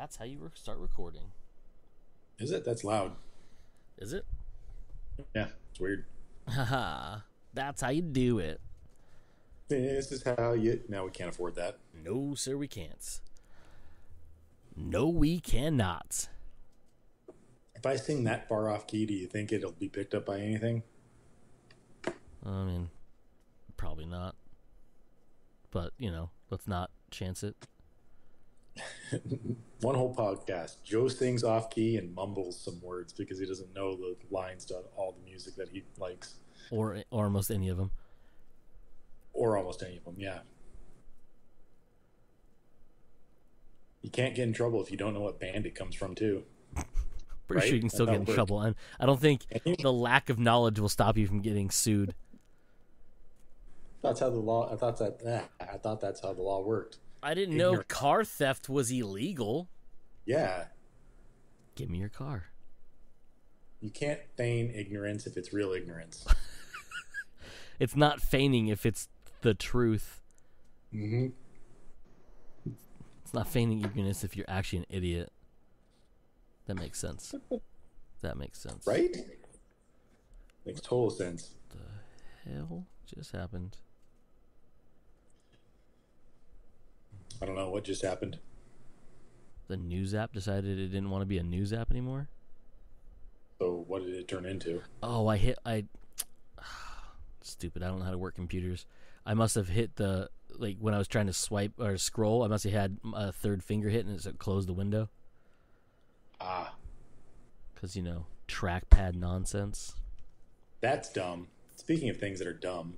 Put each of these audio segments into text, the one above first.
That's how you start recording. Is it? That's loud. Is it? Yeah, it's weird. Haha. That's how you do it. This is how you. No, we can't afford that. No, sir, we can't. No, we cannot. If I sing that far off key, do you think it'll be picked up by anything? I mean, probably not. But, let's not chance it. One whole podcast. Joe sings off key and mumbles some words because he doesn't know the lines to all the music that he likes. Or almost any of them. Or almost any of them, yeah. You can't get in trouble if you don't know what band it comes from, too. Pretty sure you can still get in trouble. And I don't think the lack of knowledge will stop you from getting sued. That's how the law. I thought that's how the law worked. I didn't know car theft was illegal. Yeah. Give me your car. You can't feign ignorance if it's real ignorance. It's not feigning if it's the truth. Mm-hmm. It's not feigning ignorance if you're actually an idiot. That makes sense. That makes sense. Right? Makes total sense. What the hell just happened? I don't know what just happened. The news app decided it didn't want to be a news app anymore? So what did it turn into? Oh, stupid. I don't know how to work computers. I must have hit when I was trying to swipe or scroll, I must have had a third finger hit and it closed the window. Ah. Because, trackpad nonsense. That's dumb. Speaking of things that are dumb,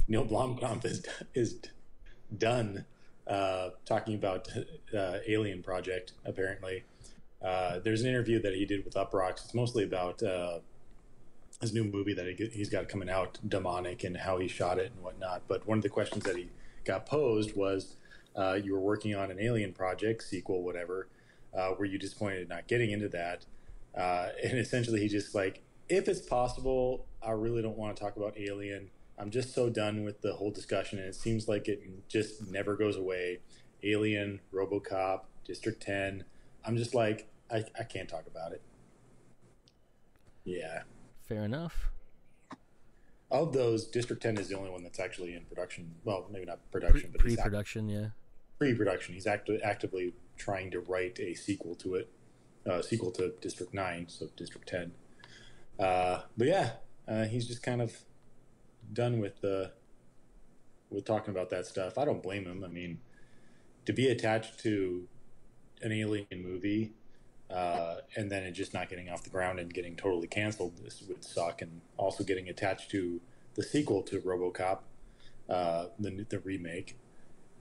Neil Blomkamp is done talking about Alien Project, apparently. There's an interview that he did with Uproxx. It's mostly about his new movie that he's got coming out, Demonic, and how he shot it and whatnot. But one of the questions that he got posed was, you were working on an Alien Project, sequel, whatever. Were you disappointed not getting into that? And essentially he just if it's possible, I really don't want to talk about Alien. I'm just so done with the whole discussion, and it seems like it just never goes away. Alien, RoboCop, District 10. I'm just I can't talk about it. Yeah. Fair enough. Of those, District 10 is the only one that's actually in production. Well, maybe not production, but pre-production, yeah. Pre-production. He's actively trying to write a sequel to it. Sequel to District 9, so District 10. But yeah, he's just kind of done with talking about that stuff. I don't blame him. I mean, to be attached to an Alien movie and then it just not getting off the ground and getting totally canceled, this would suck. And also getting attached to the sequel to RoboCop, the remake.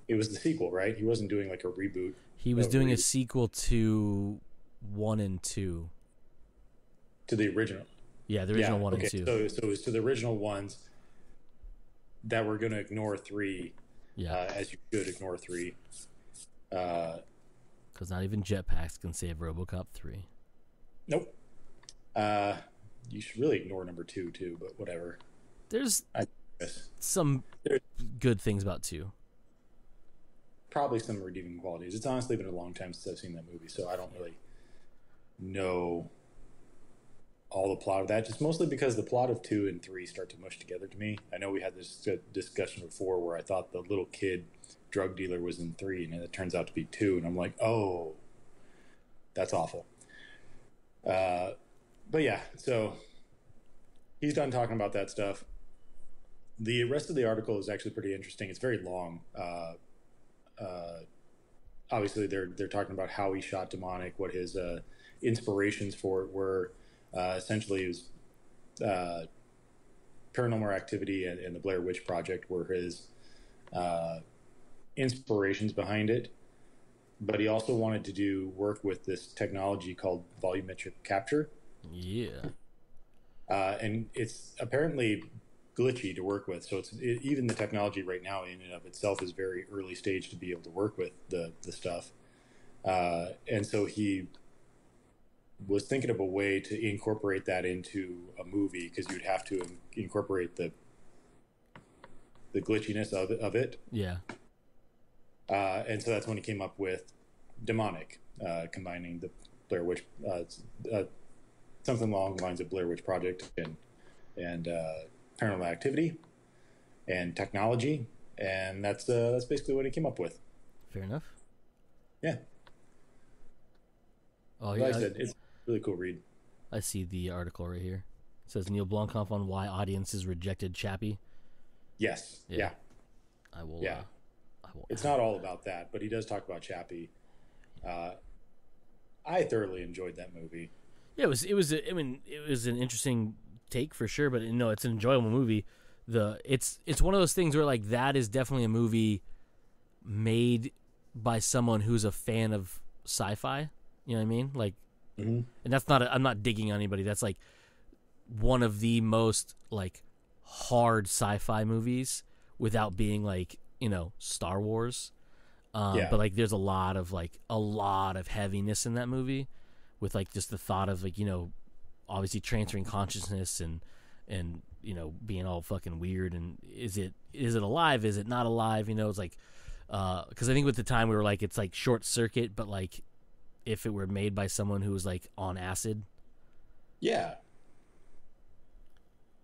It was the sequel, right? He wasn't doing a reboot. He was doing a sequel to 1 and 2. To the original. Yeah, the original 1 and 2. So it was to the original ones that were going to ignore 3, as you should ignore 3. Because not even jetpacks can save RoboCop 3. Nope. You should really ignore number 2 too, but whatever. There's some good things about 2. Probably some redeeming qualities. It's honestly been a long time since I've seen that movie, so I don't really know all the plot of that. Just mostly because the plot of 2 and 3 start to mush together to me. I know we had this discussion before where I thought the little kid drug dealer was in 3, and it turns out to be 2, and I'm like, oh, that's awful. But yeah, so he's done talking about that stuff. The rest of the article is actually pretty interesting. It's very long. Obviously, they're talking about how he shot Demonic, what his inspirations for it were. Essentially, it was Paranormal Activity and the Blair Witch Project were his inspirations behind it. But he also wanted to do work with this technology called volumetric capture. Yeah. And it's apparently glitchy to work with. So even the technology right now in and of itself is very early stage to be able to work with the stuff. And so he was thinking of a way to incorporate that into a movie, because you'd have to incorporate the glitchiness of it. Yeah. And so that's when he came up with demonic, combining the Blair Witch, something along the lines of Blair Witch Project and Paranormal Activity and technology, and that's basically what he came up with. Fair enough. Yeah. Oh, Like I said, it's a really cool read. I see the article right here. It says Neil Blomkamp on why audiences rejected Chappie. Yes. Yeah. I will. Yeah. It's not all about that, but he does talk about Chappie. I thoroughly enjoyed that movie. Yeah, it was. I mean, it was an interesting take for sure, but no, it's an enjoyable movie. It's one of those things where like that is definitely a movie made by someone who's a fan of sci-fi. You know what I mean? Like, and that's not. I'm not digging on anybody. That's like one of the most like hard sci-fi movies without being like, you know, Star Wars. But like there's a lot of heaviness in that movie with like just the thought of like, you know, obviously transferring consciousness and you know, being all fucking weird, and is it alive, is it not alive, you know? It's like because I think with the time we were like, it's like Short Circuit, but like if it were made by someone who was like on acid. Yeah.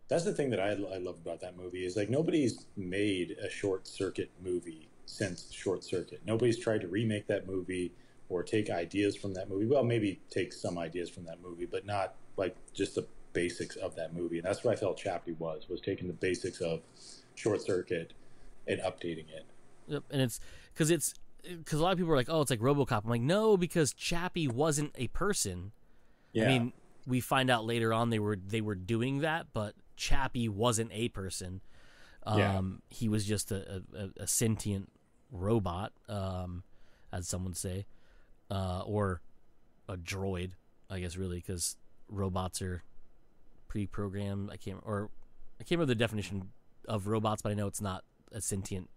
That's the thing that I love about that movie is like nobody's made a Short Circuit movie since Short Circuit. Nobody's tried to remake that movie or take ideas from that movie. Well, maybe take some ideas from that movie, but not like just the basics of that movie. And that's what I felt Chappie was taking the basics of Short Circuit and updating it. Yep, and it's because a lot of people are like, oh, it's like RoboCop. I'm like, no, because Chappie wasn't a person. Yeah. I mean, we find out later on they were doing that, but Chappie wasn't a person. He was just a sentient robot, as some would say, or a droid, I guess, really, because robots are pre-programmed. I can't remember the definition of robots, but I know it's not a sentient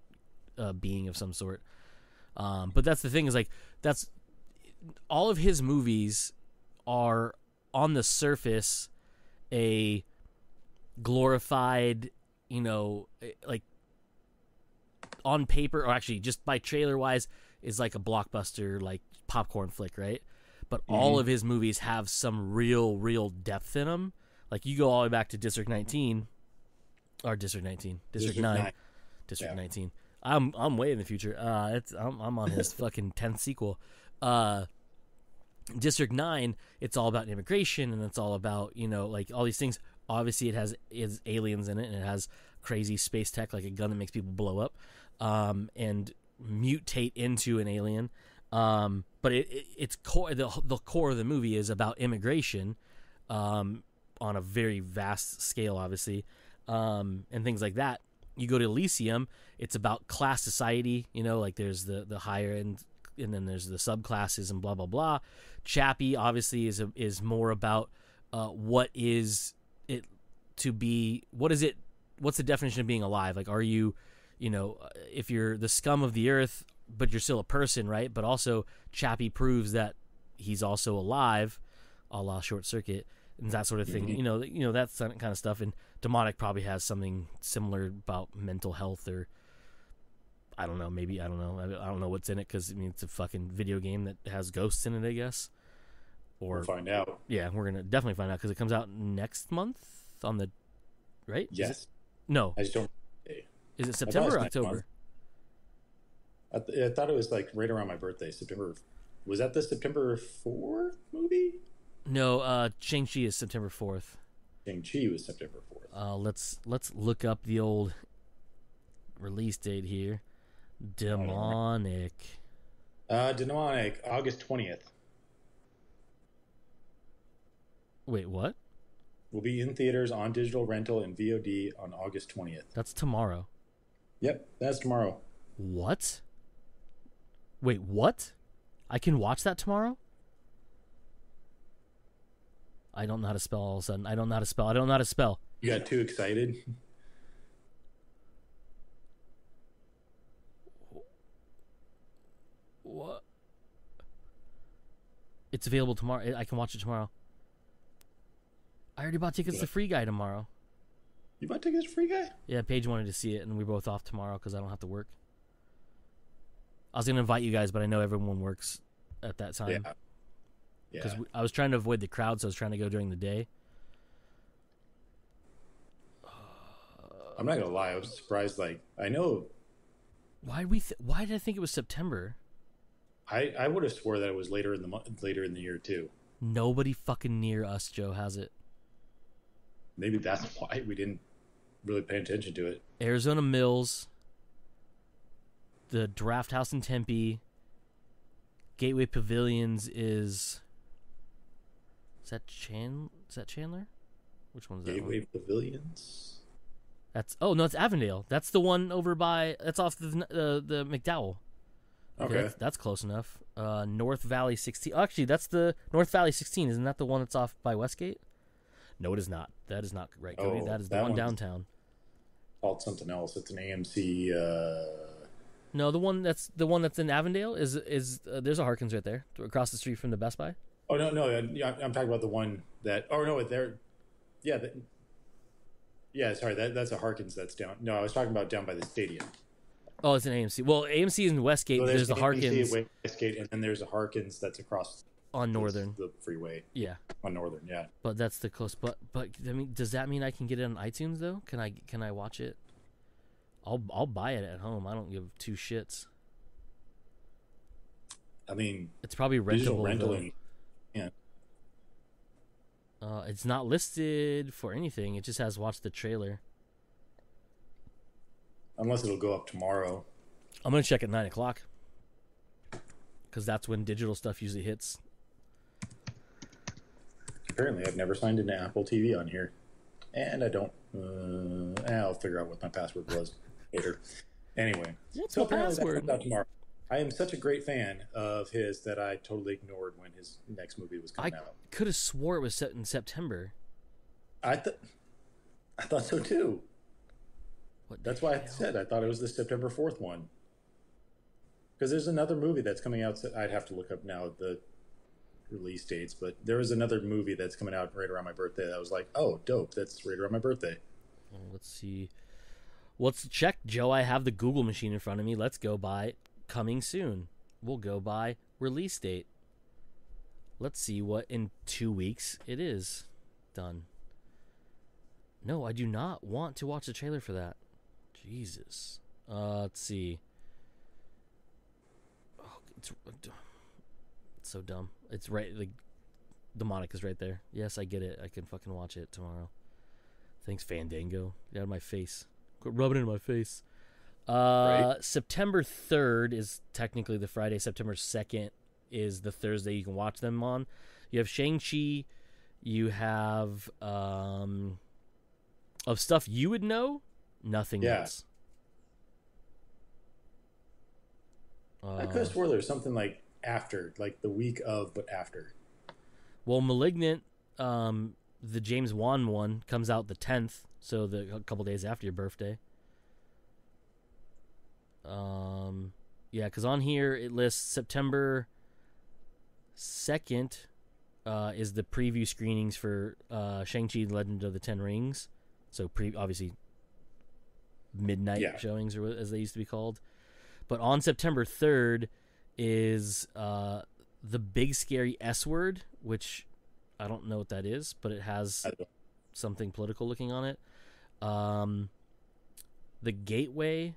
being of some sort. But that's the thing, is like that's all of his movies are on the surface a glorified, you know, like on paper, or actually just by trailer wise, is like a blockbuster, like popcorn flick, right? But all of his movies have some real depth in them. Like you go all the way back to District 9, District 19. I'm way in the future. I'm on his fucking 10th sequel. District 9, it's all about immigration, and it's all about, you know, like all these things. Obviously, it has aliens in it, and it has crazy space tech, like a gun that makes people blow up, and mutate into an alien. But its core, the core of the movie is about immigration, on a very vast scale, obviously, and things like that. You go to Elysium, it's about class society. You know, like there's the higher end, and then there's the subclasses and blah blah blah. Chappie obviously is more about what is it to be? What is it? What's the definition of being alive? Like, are you, you know, if you're the scum of the earth, but you're still a person, right? But also Chappie proves that he's also alive, a la Short Circuit, and that sort of thing. You know that kind of stuff. And Demonic probably has something similar about mental health, or I don't know. Maybe I don't know. I don't know what's in it, because I mean it's a fucking video game that has ghosts in it, I guess. Or we'll find out. Yeah, we're gonna definitely find out, because it comes out next month on the right. Yes. No. I just don't. Is it September or October? I thought it was like right around my birthday, September. Was that the September 4th movie? No, Shang-Chi is September 4th. Shang-Chi was September 4th. Let's look up the old release date here. Demonic, August 20th. Wait, what? Will be in theaters, on digital rental, and VOD on August 20th. That's tomorrow. Yep, that's tomorrow. What? Wait, what? I can watch that tomorrow? I don't know how to spell all of a sudden. I don't know how to spell. You got too excited? What? It's available tomorrow. I can watch it tomorrow. I already bought tickets to Free Guy tomorrow. You bought tickets to Free Guy? Yeah, Paige wanted to see it, and we're both off tomorrow because I don't have to work. I was going to invite you guys, but I know everyone works at that time. Yeah. Because Yeah. I was trying to avoid the crowd, so I was trying to go during the day. I'm not gonna lie. I was surprised. Like, I know Why did I think it was September? I would have swore that it was later in the later in the year too. Nobody fucking near us, Joe, has it. Maybe that's why we didn't really pay attention to it. Arizona Mills, the Draft House in Tempe, Gateway Pavilions is that Chandler? Which one is that Gateway one? Pavilions. It's Avondale. That's the one over by that's off the McDowell. Okay. That's close enough. North Valley 16. Actually, that's the North Valley 16. Isn't that the one that's off by Westgate? No, it is not. That is not right, Cody. That is the one downtown. Called something else. It's an AMC. No, the one that's in Avondale is there's a Harkins right there across the street from the Best Buy. Oh no, I'm talking about the one that. Oh no, there. Yeah, yeah. Sorry, that's a Harkins that's down. No, I was talking about down by the stadium. Oh, it's an AMC. Well, AMC is in Westgate. So there's the Harkins at Westgate, and then there's a Harkins that's across on Northern, the freeway. Yeah, on Northern. Yeah, but that's the close. But I mean, does that mean I can get it on iTunes though? Can I watch it? I'll buy it at home. I don't give two shits. I mean, it's probably rentable. Rental. Yeah. It's not listed for anything. It just has watch the trailer. Unless it'll go up tomorrow. I'm gonna check at 9:00 because that's when digital stuff usually hits. Apparently, I've never signed into Apple TV on here, and I don't. I'll figure out what my password was later. Anyway, what's my password? That comes out tomorrow. I am such a great fan of his that I totally ignored when his next movie was coming out. I could have swore it was set in September. I thought so too. That's why I said I thought it was the September 4th one. Because there's another movie that's coming out. I'd have to look up now the release dates, but there was another movie that's coming out right around my birthday that I was like, oh, dope, that's right around my birthday. Well, let's see. Let's check, Joe. I have the Google machine in front of me. Let's go by coming soon. We'll go by release date. Let's see what in 2 weeks it is. Done. No, I do not want to watch the trailer for that. Jesus. Let's see. Oh, it's so dumb. It's right. Like, the Monica's right there. Yes, I get it. I can fucking watch it tomorrow. Thanks, Fandango. Get out of my face. Quit rubbing it in my face. Right. September 3rd is technically the Friday. September 2nd is the Thursday you can watch them on. You have Shang-Chi. You have of stuff you would know, nothing else. I could have swore there was something like after, like the week of, but after. Well, Malignant, the James Wan one comes out the 10th, so a couple days after your birthday. Yeah, because on here it lists September 2nd is the preview screenings for Shang-Chi Legend of the Ten Rings. So obviously midnight showings, or as they used to be called. But on September 3rd is the Big Scary S Word, which I don't know what that is, but it has something political looking on it. The Gateway,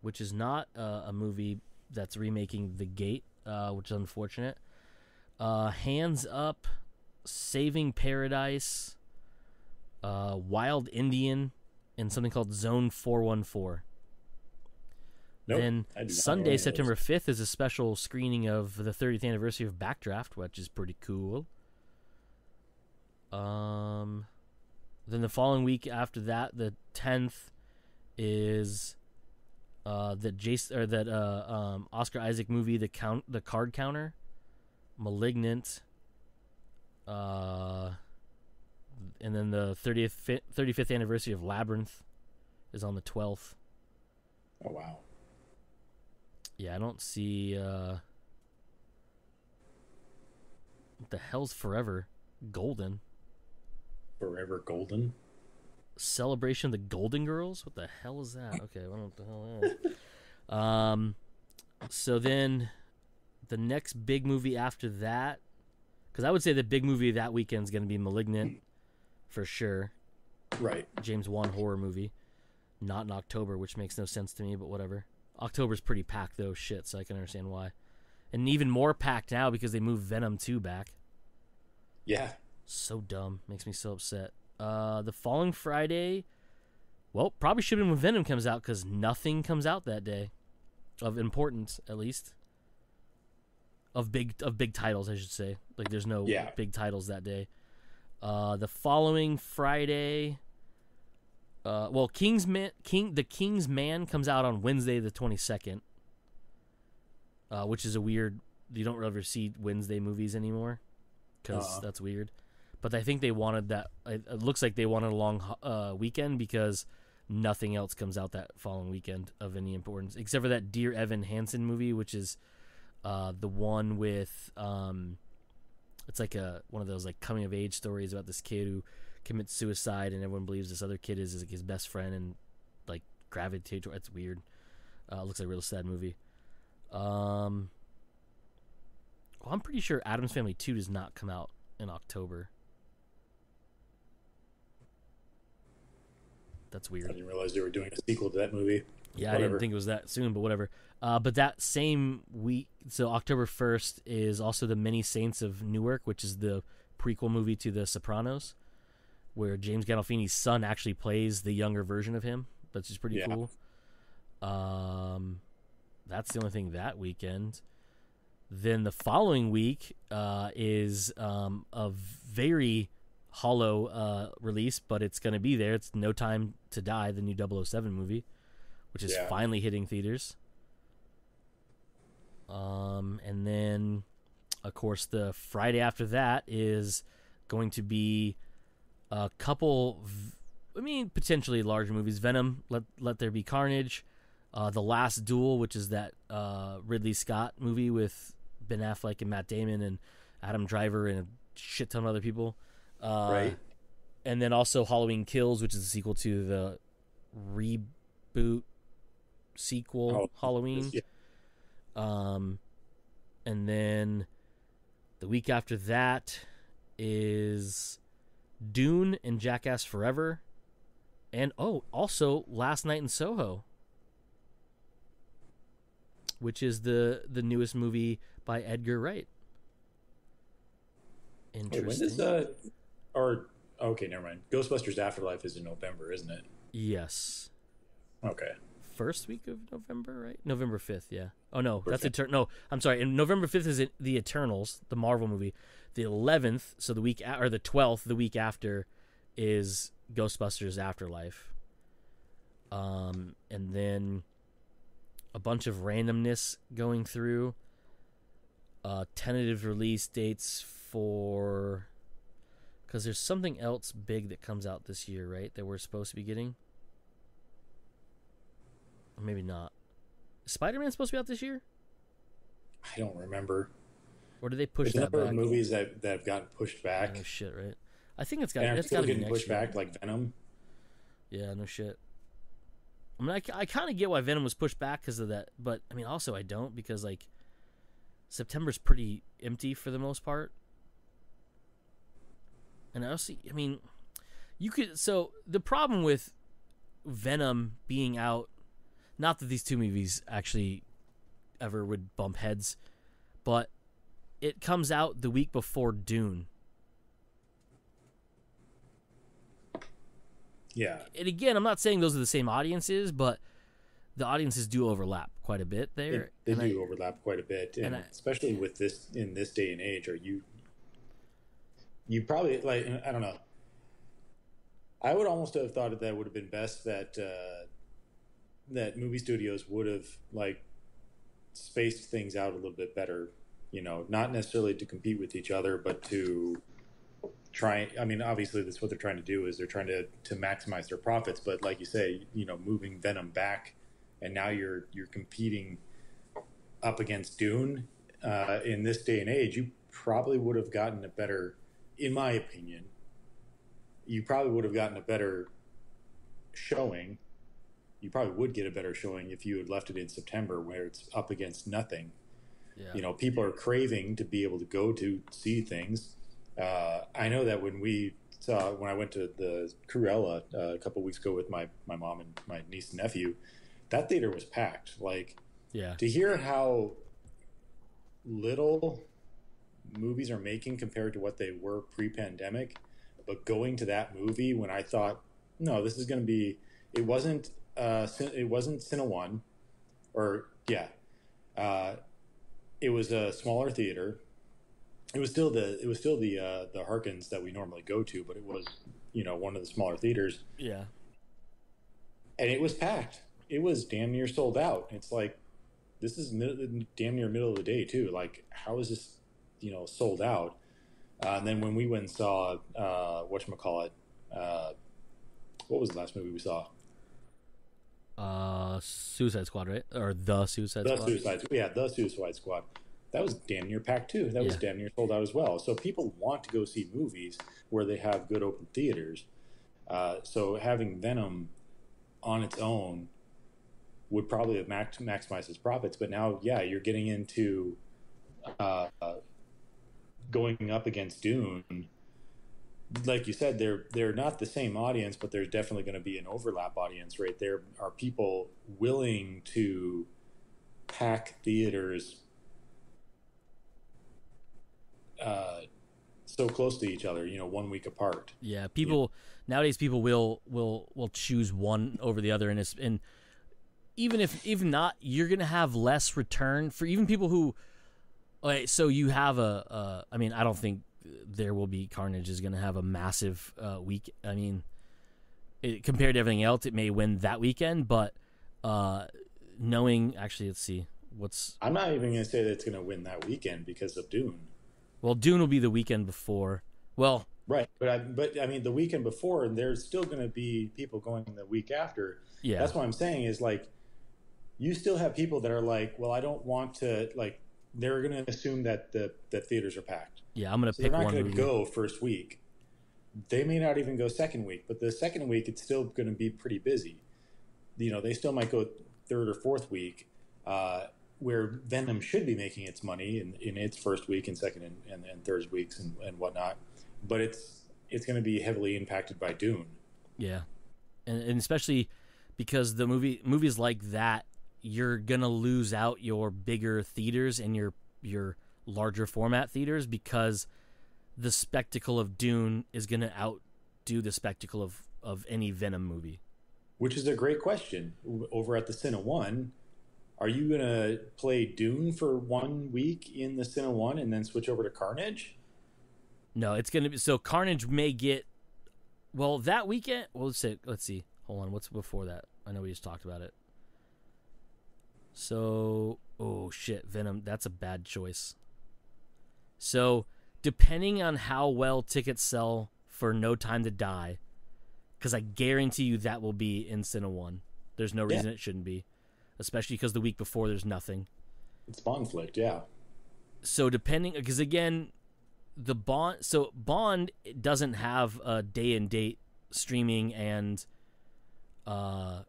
which is not a movie that's remaking The Gate, which is unfortunate. Hands Up, Saving Paradise, Wild Indian, and something called Zone 414. Nope, then Sunday, September 5th, is a special screening of the 30th anniversary of Backdraft, which is pretty cool. Then the following week after that, the 10th, is Oscar Isaac movie, The Card Counter, Malignant, and then the 35th anniversary of Labyrinth is on the 12th. Oh, wow. Yeah, I don't see... what the hell's Forever Golden? Forever Golden? Celebration of the Golden Girls? What the hell is that? Okay, I don't know what the hell that is. So then The next big movie after that, because I would say the big movie that weekend is going to be *Malignant* for sure. Right. James Wan horror movie. Not in October, which makes no sense to me, but whatever. October's pretty packed though, shit, so I can understand why. And even more packed now because they moved Venom 2 back. Yeah. So dumb. Makes me so upset. The following Friday, well, probably should have been when Venom comes out because nothing comes out that day. Of importance, at least. Of big titles, I should say. Like, there's no big titles that day. The following Friday, the King's Man comes out on Wednesday the 22nd, which is a weird. You don't ever see Wednesday movies anymore because that's weird. But I think they wanted that. It looks like they wanted a long weekend because nothing else comes out that following weekend of any importance, except for that Dear Evan Hansen movie, which is the one with it's like one of those like coming of age stories about this kid who commits suicide and everyone believes this other kid is like his best friend and like gravitate to. It's weird. Looks like a real sad movie. Well, I'm pretty sure Addams Family 2 does not come out in October. That's weird. I didn't realize they were doing a sequel to that movie. Yeah, whatever. I didn't think it was that soon, but whatever. But that same week, so October 1st, is also The Many Saints of Newark, which is the prequel movie to The Sopranos, where James Gandolfini's son actually plays the younger version of him, which is pretty cool. That's the only thing that weekend. Then the following week is a very hollow release, but it's going to be there. It's No Time to Die, the new 007 movie, which is finally hitting theaters. And then, of course, the Friday after that is going to be a couple, potentially larger movies. Venom, Let There Be Carnage, The Last Duel, which is that Ridley Scott movie with Ben Affleck and Matt Damon and Adam Driver and a shit ton of other people. Right. And then also Halloween Kills, which is a sequel to the reboot sequel Halloween. Yeah. And then the week after that is Dune and Jackass Forever. And also Last Night in Soho, which is the newest movie by Edgar Wright. Interesting. Wait, okay, never mind. Ghostbusters Afterlife is in November, isn't it? Yes. Okay. First week of November, right? November 5th, yeah. Oh, no, that's No, I'm sorry. And November 5th is The Eternals, the Marvel movie. The 11th, so the 12th, the week after, is Ghostbusters Afterlife. And then a bunch of randomness going through. Tentative release dates for... Because there's something else big that comes out this year, right? That we're supposed to be getting? Or maybe not. Is Spider-Man supposed to be out this year? I don't remember. Or did they push There's that back? There's a number of movies that have gotten pushed back. No shit, right? I think it's got to be next pushed year. back, like Venom. Yeah, no shit. I mean, I kind of get why Venom was pushed back because of that, but I mean, also I don't, because like September's pretty empty for the most part. And I also, I mean, so the problem with Venom being out, not that these two movies actually ever would bump heads, but it comes out the week before Dune. Yeah. And again, I'm not saying those are the same audiences, but the audiences do overlap quite a bit there. They do overlap quite a bit, and especially with this in this day and age, you probably, like, I don't know. I would almost have thought that would have been best that that movie studios would have like spaced things out a little bit better. You know, not necessarily to compete with each other, but to try. I mean, obviously, that's what they're trying to do. Is they're trying to maximize their profits. But like you say, you know, moving Venom back, and now you're competing up against Dune in this day and age. You probably would have gotten a better, in my opinion. You probably would have gotten a better showing. You probably would get a better showing if you had left it in September, where it's up against nothing. Yeah. You know, people are craving to be able to go to see things. I know that when I went to the Cruella a couple weeks ago with my mom and my niece and nephew, that theater was packed. Like, Yeah. to hear how little movies are making compared to what they were pre-pandemic, but going to that movie when I thought, no, this is going to be, it wasn't Cine1, or yeah, it was a smaller theater. It was still the Harkins that we normally go to, but it was, you know, one of the smaller theaters, Yeah. and it was packed. It was damn near sold out. It's like, this is damn near middle of the day too. Like, how is this, you know, sold out? And then when we went and saw whatchamacallit, what was the last movie we saw? Suicide Squad, right? Or The Suicide Squad? The Suicide Squad. That was damn near packed too. That was damn near sold out as well. So people want to go see movies where they have good open theaters. So having Venom on its own would probably have maximized its profits. But now, yeah, you're getting into going up against Dune. Like you said, they're not the same audience, but there's definitely going to be an overlap audience, right? There are people willing to pack theaters so close to each other, you know, 1 week apart. Yeah, nowadays people will choose one over the other, and even if not, you're gonna have less return for even people who. Okay, so you have I mean, I don't think There Will Be Carnage is gonna have a massive week. I mean, compared to everything else, it may win that weekend, but knowing actually, let's see I'm not even gonna say that it's gonna win that weekend because of Dune. Well, Dune will be the weekend before. Well, right, but I mean, the weekend before, and there's still going to be people going the week after. Yeah, that's what I'm saying is, like, you still have people that are like, well, I don't want to, like, they're going to assume that the theaters are packed. Yeah, I'm going to pick one. They're not going to go first week. They may not even go second week, but the second week it's still going to be pretty busy. You know, they still might go third or fourth week. Where Venom should be making its money in its first week and second and third weeks and whatnot. But it's going to be heavily impacted by Dune. Yeah. And especially because the movies like that, you're going to lose out your bigger theaters and your larger format theaters because the spectacle of Dune is going to outdo the spectacle of any Venom movie. Which is a great question. Over at the Cine1, are you going to play Dune for 1 week in the Cine1 and then switch over to Carnage? No, it's going to be... So Carnage may get... Well, that weekend... Well, let's see. Hold on. What's before that? I know we just talked about it. So... Oh, shit. Venom. That's a bad choice. So, depending on how well tickets sell for No Time to Die, because I guarantee you that will be in Cine1. There's no reason it shouldn't be. Especially because the week before there's nothing. It's Bond flick, yeah. So depending, because again, Bond doesn't have a day and date streaming and, so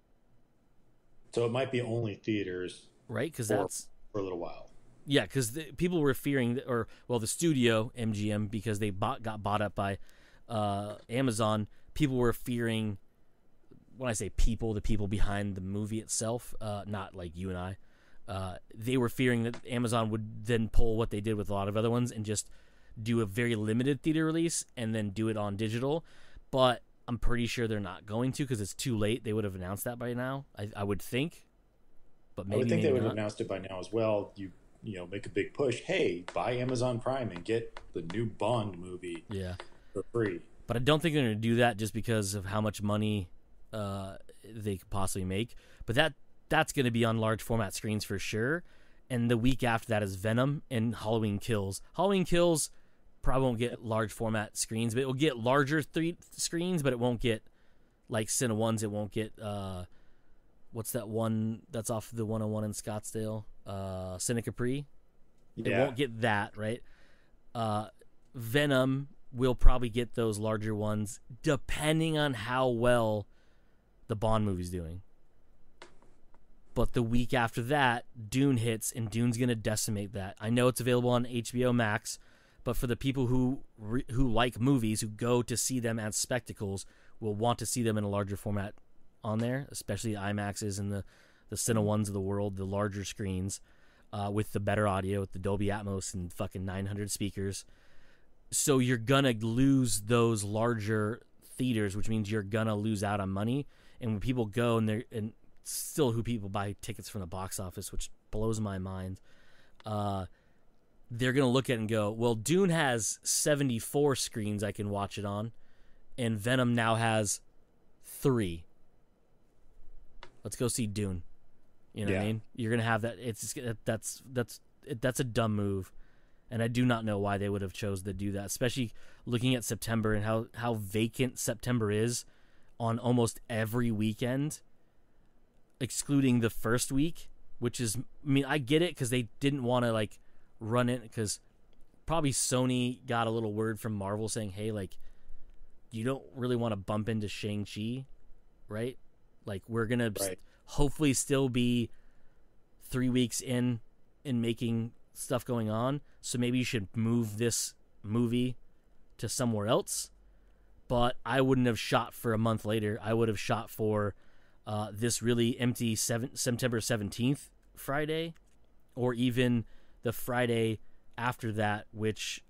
it might be only theaters, right? Because that's for a little while. Yeah, because people were fearing, the studio MGM, because they got bought up by Amazon. People were fearing. When I say people, the people behind the movie itself, not like you and I, they were fearing that Amazon would then pull what they did with a lot of other ones and just do a very limited theater release and then do it on digital. But I'm pretty sure they're not going to because it's too late. They would have announced that by now, I would think. But maybe, I would think they would have not. announced it by now as well. You make a big push. Hey, buy Amazon Prime and get the new Bond movie for free. But I don't think they're going to do that just because of how much money they could possibly make. But that's going to be on large format screens for sure. And the week after that is Venom and Halloween Kills. Halloween Kills probably won't get large format screens, but it will get larger screens, but it won't get like Cine1s. It won't get what's that one that's off the 101 in Scottsdale? Cine Capri. It won't get that, right? Venom will probably get those larger ones depending on how well the Bond movie's doing. But the week after that, Dune hits, and Dune's going to decimate that. I know it's available on HBO Max, but for the people who like movies, who go to see them as spectacles, will want to see them in a larger format on there, especially IMAXs and the Cine ones of the world, the larger screens, with the better audio, with the Dolby Atmos and fucking 900 speakers. So you're going to lose those larger theaters, which means you're going to lose out on money. And when people go and still who people buy tickets from the box office, which blows my mind, they're going to look at it and go, well, Dune has 74 screens I can watch it on, and Venom now has 3. Let's go see Dune. You know what I mean? You're going to have that. That's a dumb move. And I do not know why they would have chose to do that, especially looking at September and how vacant September is on almost every weekend, excluding the first week, which is, I mean, I get it because they didn't want to, like, run it, because probably Sony got a little word from Marvel saying, hey, like, you don't really want to bump into Shang-Chi, right? Like, we're going to hopefully still be 3 weeks in making stuff going on, so maybe you should move this movie to somewhere else. But I wouldn't have shot for a month later. I would have shot for this really empty September 17th Friday, or even the Friday after that, which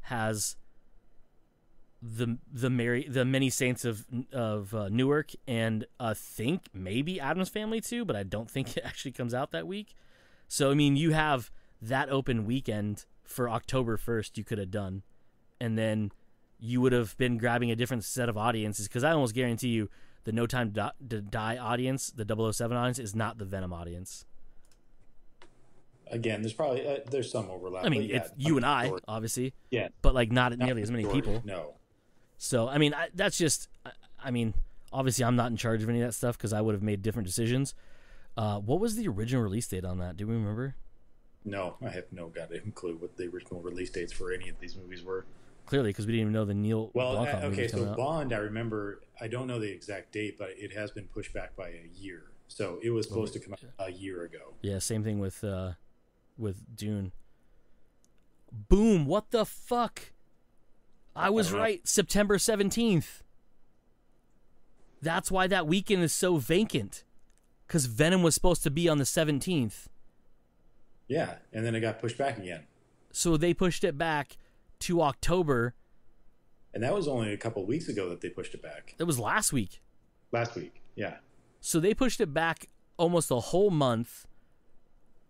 has the Many Saints of Newark, and I think maybe Addams Family too, but I don't think it actually comes out that week. So I mean, you have that open weekend for October 1st you could have done, and then you would have been grabbing a different set of audiences, because I almost guarantee you the No Time to Die audience, the 007 audience, is not the Venom audience. Again, there's some overlap. I mean, it's you and I, obviously. Yeah. But, like, not nearly as many people. No. So, I mean, that's just, I mean, obviously I'm not in charge of any of that stuff because I would have made different decisions. What was the original release date on that? Do we remember? No, I have no goddamn clue what the original release dates for any of these movies were. Clearly, because we didn't even know the Neil Blomkamp movie was coming out. Bond, I remember, I don't know the exact date, but it has been pushed back by a year. So it was supposed to come out a year ago. Yeah, same thing with Dune. Boom, what the fuck? I was right, September 17th. That's why that weekend is so vacant. Because Venom was supposed to be on the 17th. Yeah, and then it got pushed back again. So they pushed it back to October. And that was only a couple of weeks ago that they pushed it back. It was last week. Last week, yeah. So they pushed it back almost a whole month.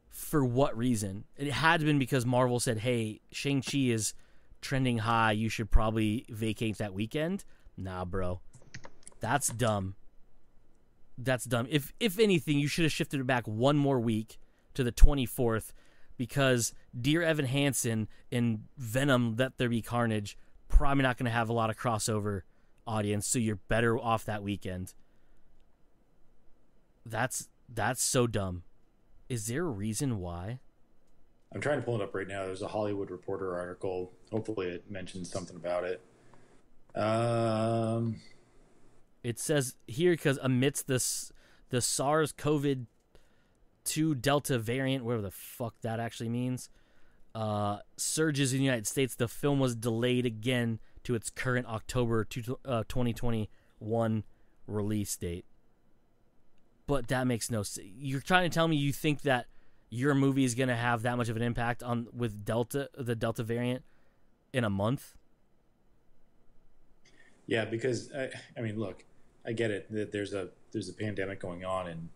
For what reason? It had to been because Marvel said, hey, Shang-Chi is trending high. You should probably vacate that weekend. Nah, bro. That's dumb. That's dumb. If anything, you should have shifted it back one more week to the 24th, because Dear Evan Hansen and Venom Let There Be Carnage probably not going to have a lot of crossover audience, so you're better off that weekend. That's so dumb. Is there a reason why? I'm trying to pull it up right now. There's a Hollywood Reporter article. Hopefully it mentions something about it. It says here, because amidst the SARS-CoV-2 Delta variant, whatever the fuck that actually means, surges in the United States, the film was delayed again to its current October 2021 release date. But that makes no sense. You're trying to tell me you think that your movie is going to have that much of an impact with the Delta variant in a month? Yeah, because I mean, look, I get it that there's a pandemic going on, and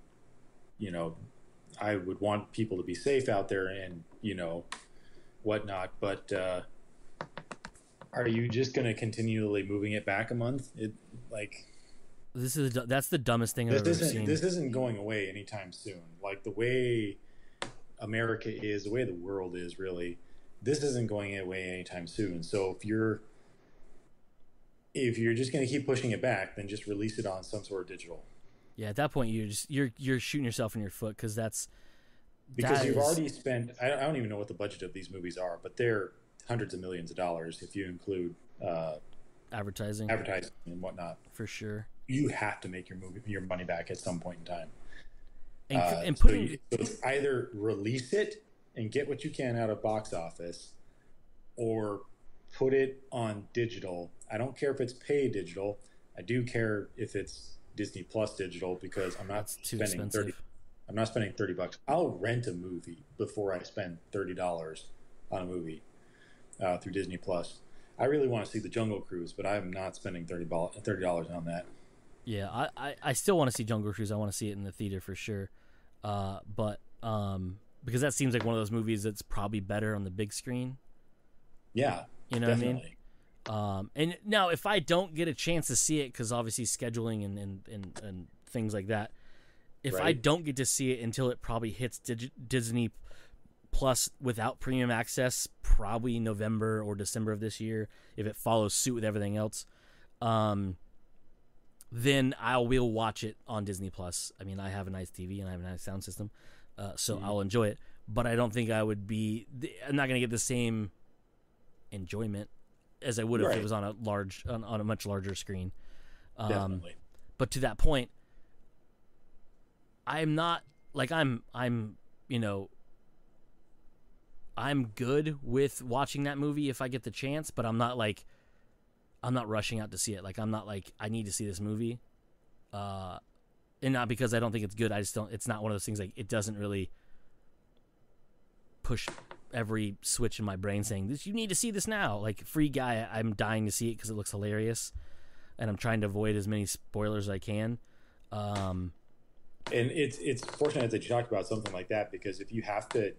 you know, I would want people to be safe out there and whatnot. But are you just going to continually moving it back a month? That's the dumbest thing I've ever seen. This isn't going away anytime soon. Like the way America is, the way the world is, really, this isn't going away anytime soon. So if you're just going to keep pushing it back, then just release it on some sort of digital. Yeah, at that point you're shooting yourself in your foot, because you've already spent. I don't even know what the budget of these movies are, but they're hundreds of millions of dollars if you include advertising and whatnot. For sure. You have to make your money back at some point in time. And So, putting so it's either release it and get what you can out of box office, or put it on digital. I don't care if it's pay digital. I do care if it's Disney Plus digital, because that's too expensive. I'm not spending $30. I'll rent a movie before I spend $30 on a movie through Disney Plus. I really want to see the Jungle Cruise, but I'm not spending $30 on that. Yeah, I still want to see Jungle Cruise. I want to see it in the theater for sure. But because that seems like one of those movies that's probably better on the big screen. Yeah, you know definitely. what I mean? And now if I don't get a chance to see it, because obviously scheduling and things like that, if I don't get to see it until it probably hits Disney Plus without premium access, probably November or December of this year, if it follows suit with everything else, then I will watch it on Disney Plus. I mean, I have a nice TV and I have a nice sound system, so I'll enjoy it. But I don't think I'm not going to get the same enjoyment as I would if it was on a much larger screen. Definitely. But to that point, I'm not like I'm I'm good with watching that movie if I get the chance, but I'm not rushing out to see it. Like, I'm not like, I need to see this movie. And not because I don't think it's good. I just don't, it's not one of those things, like, it doesn't really push every switch in my brain saying, "This, you need to see this now." Like, Free Guy, I'm dying to see it because it looks hilarious. And I'm trying to avoid as many spoilers as I can. And it's fortunate that you talked about something like that, because if you have to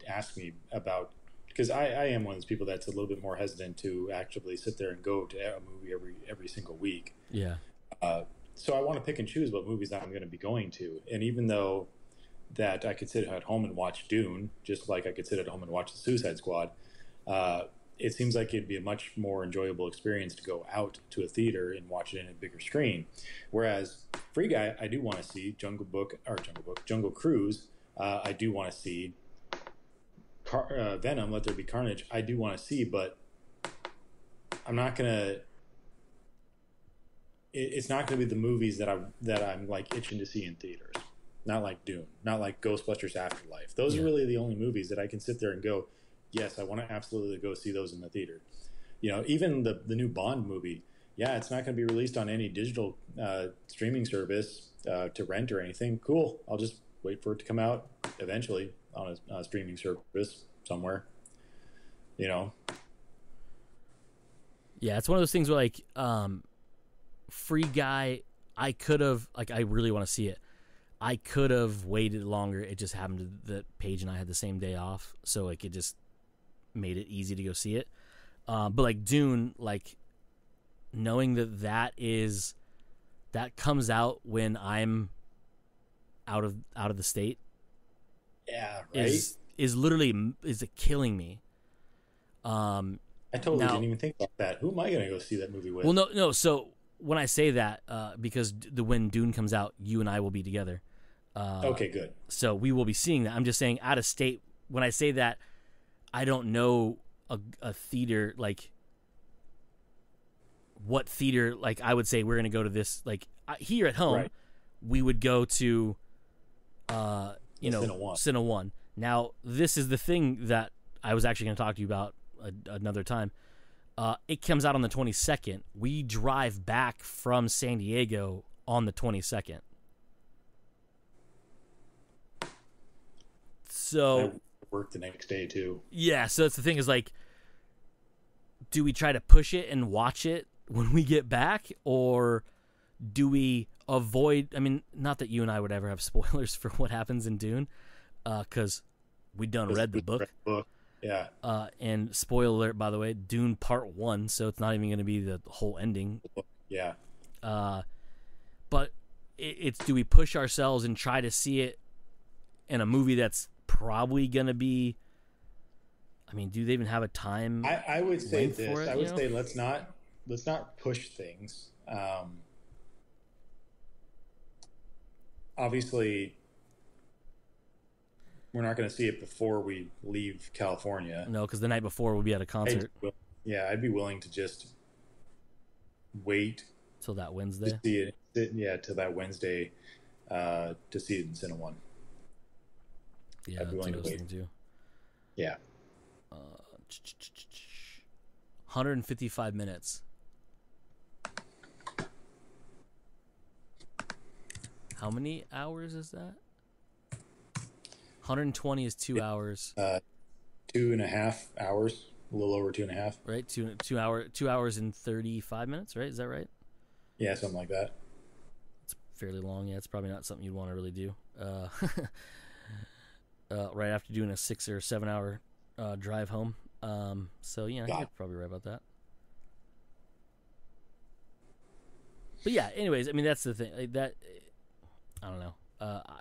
ask me about, because I am one of those people that's a little bit more hesitant to actually sit there and go to a movie every single week. Yeah. So I want to pick and choose what movies that I'm going to be going to. And even though that I could sit at home and watch Dune, just like I could sit at home and watch The Suicide Squad, it seems like it'd be a much more enjoyable experience to go out to a theater and watch it in a bigger screen. Whereas Free Guy, I do want to see Jungle Cruise. I do want to see Venom, Let There Be Carnage. I do want to see, but I'm not gonna. It's not going to be the movies that I'm like itching to see in theaters. Not like Dune, not like Ghostbusters Afterlife. Those are really the only movies that I can sit there and go, yes, I want to absolutely go see those in the theater. You know, even the new Bond movie, yeah, it's not going to be released on any digital streaming service to rent or anything. Cool. I'll just wait for it to come out eventually on a streaming service somewhere. You know? Yeah, it's one of those things where, like, Free Guy, I could have, like, I really want to see it. I could have waited longer. It just happened that Paige and I had the same day off, so, like, it just made it easy to go see it. But, like, Dune, like, knowing that comes out when I'm out of the state, yeah, right, is literally killing me. I totally didn't even think about that. Who am I going to go see that movie with? Well, no. So when I say that, because when Dune comes out, you and I will be together. Okay, good. So we will be seeing that. I'm just saying, out of state. When I say that, I don't know a theater, like, what theater, like, I would say we're going to go to this, like, here at home, we would go to, Cine One. Now, this is the thing that I was actually going to talk to you about another time. It comes out on the 22nd. We drive back from San Diego on the 22nd. So I work the next day too. Yeah, so that's the thing, is, like, do we try to push it and watch it when we get back, or do we avoid? I mean, not that you and I would ever have spoilers for what happens in Dune, because we done read the book. Yeah. And spoiler alert, by the way, Dune Part 1, so it's not even going to be the whole ending. Yeah. But it's, do we push ourselves and try to see it in a movie that's probably going to be, I mean, do they even have a time? I would say this. I would say let's not push things. Obviously, we're not going to see it before we leave California. No, because the night before we'll be at a concert. I'd be willing to just wait till that Wednesday. To see it, till that Wednesday, to see it in Cine One. Yeah, I'd be that's willing what I to was wait. thinking too. Yeah. 155 minutes. How many hours is that? 120 is 2 hours. 2.5 hours, a little over 2.5. Right? 2 hours and 35 minutes, right? Is that right? Yeah, something like that. It's fairly long. Yeah, it's probably not something you'd want to really do. Right after doing a 6 or 7 hour drive home. So yeah, you're probably right about that. But yeah, anyways, I mean that's the thing. Like that, I don't know.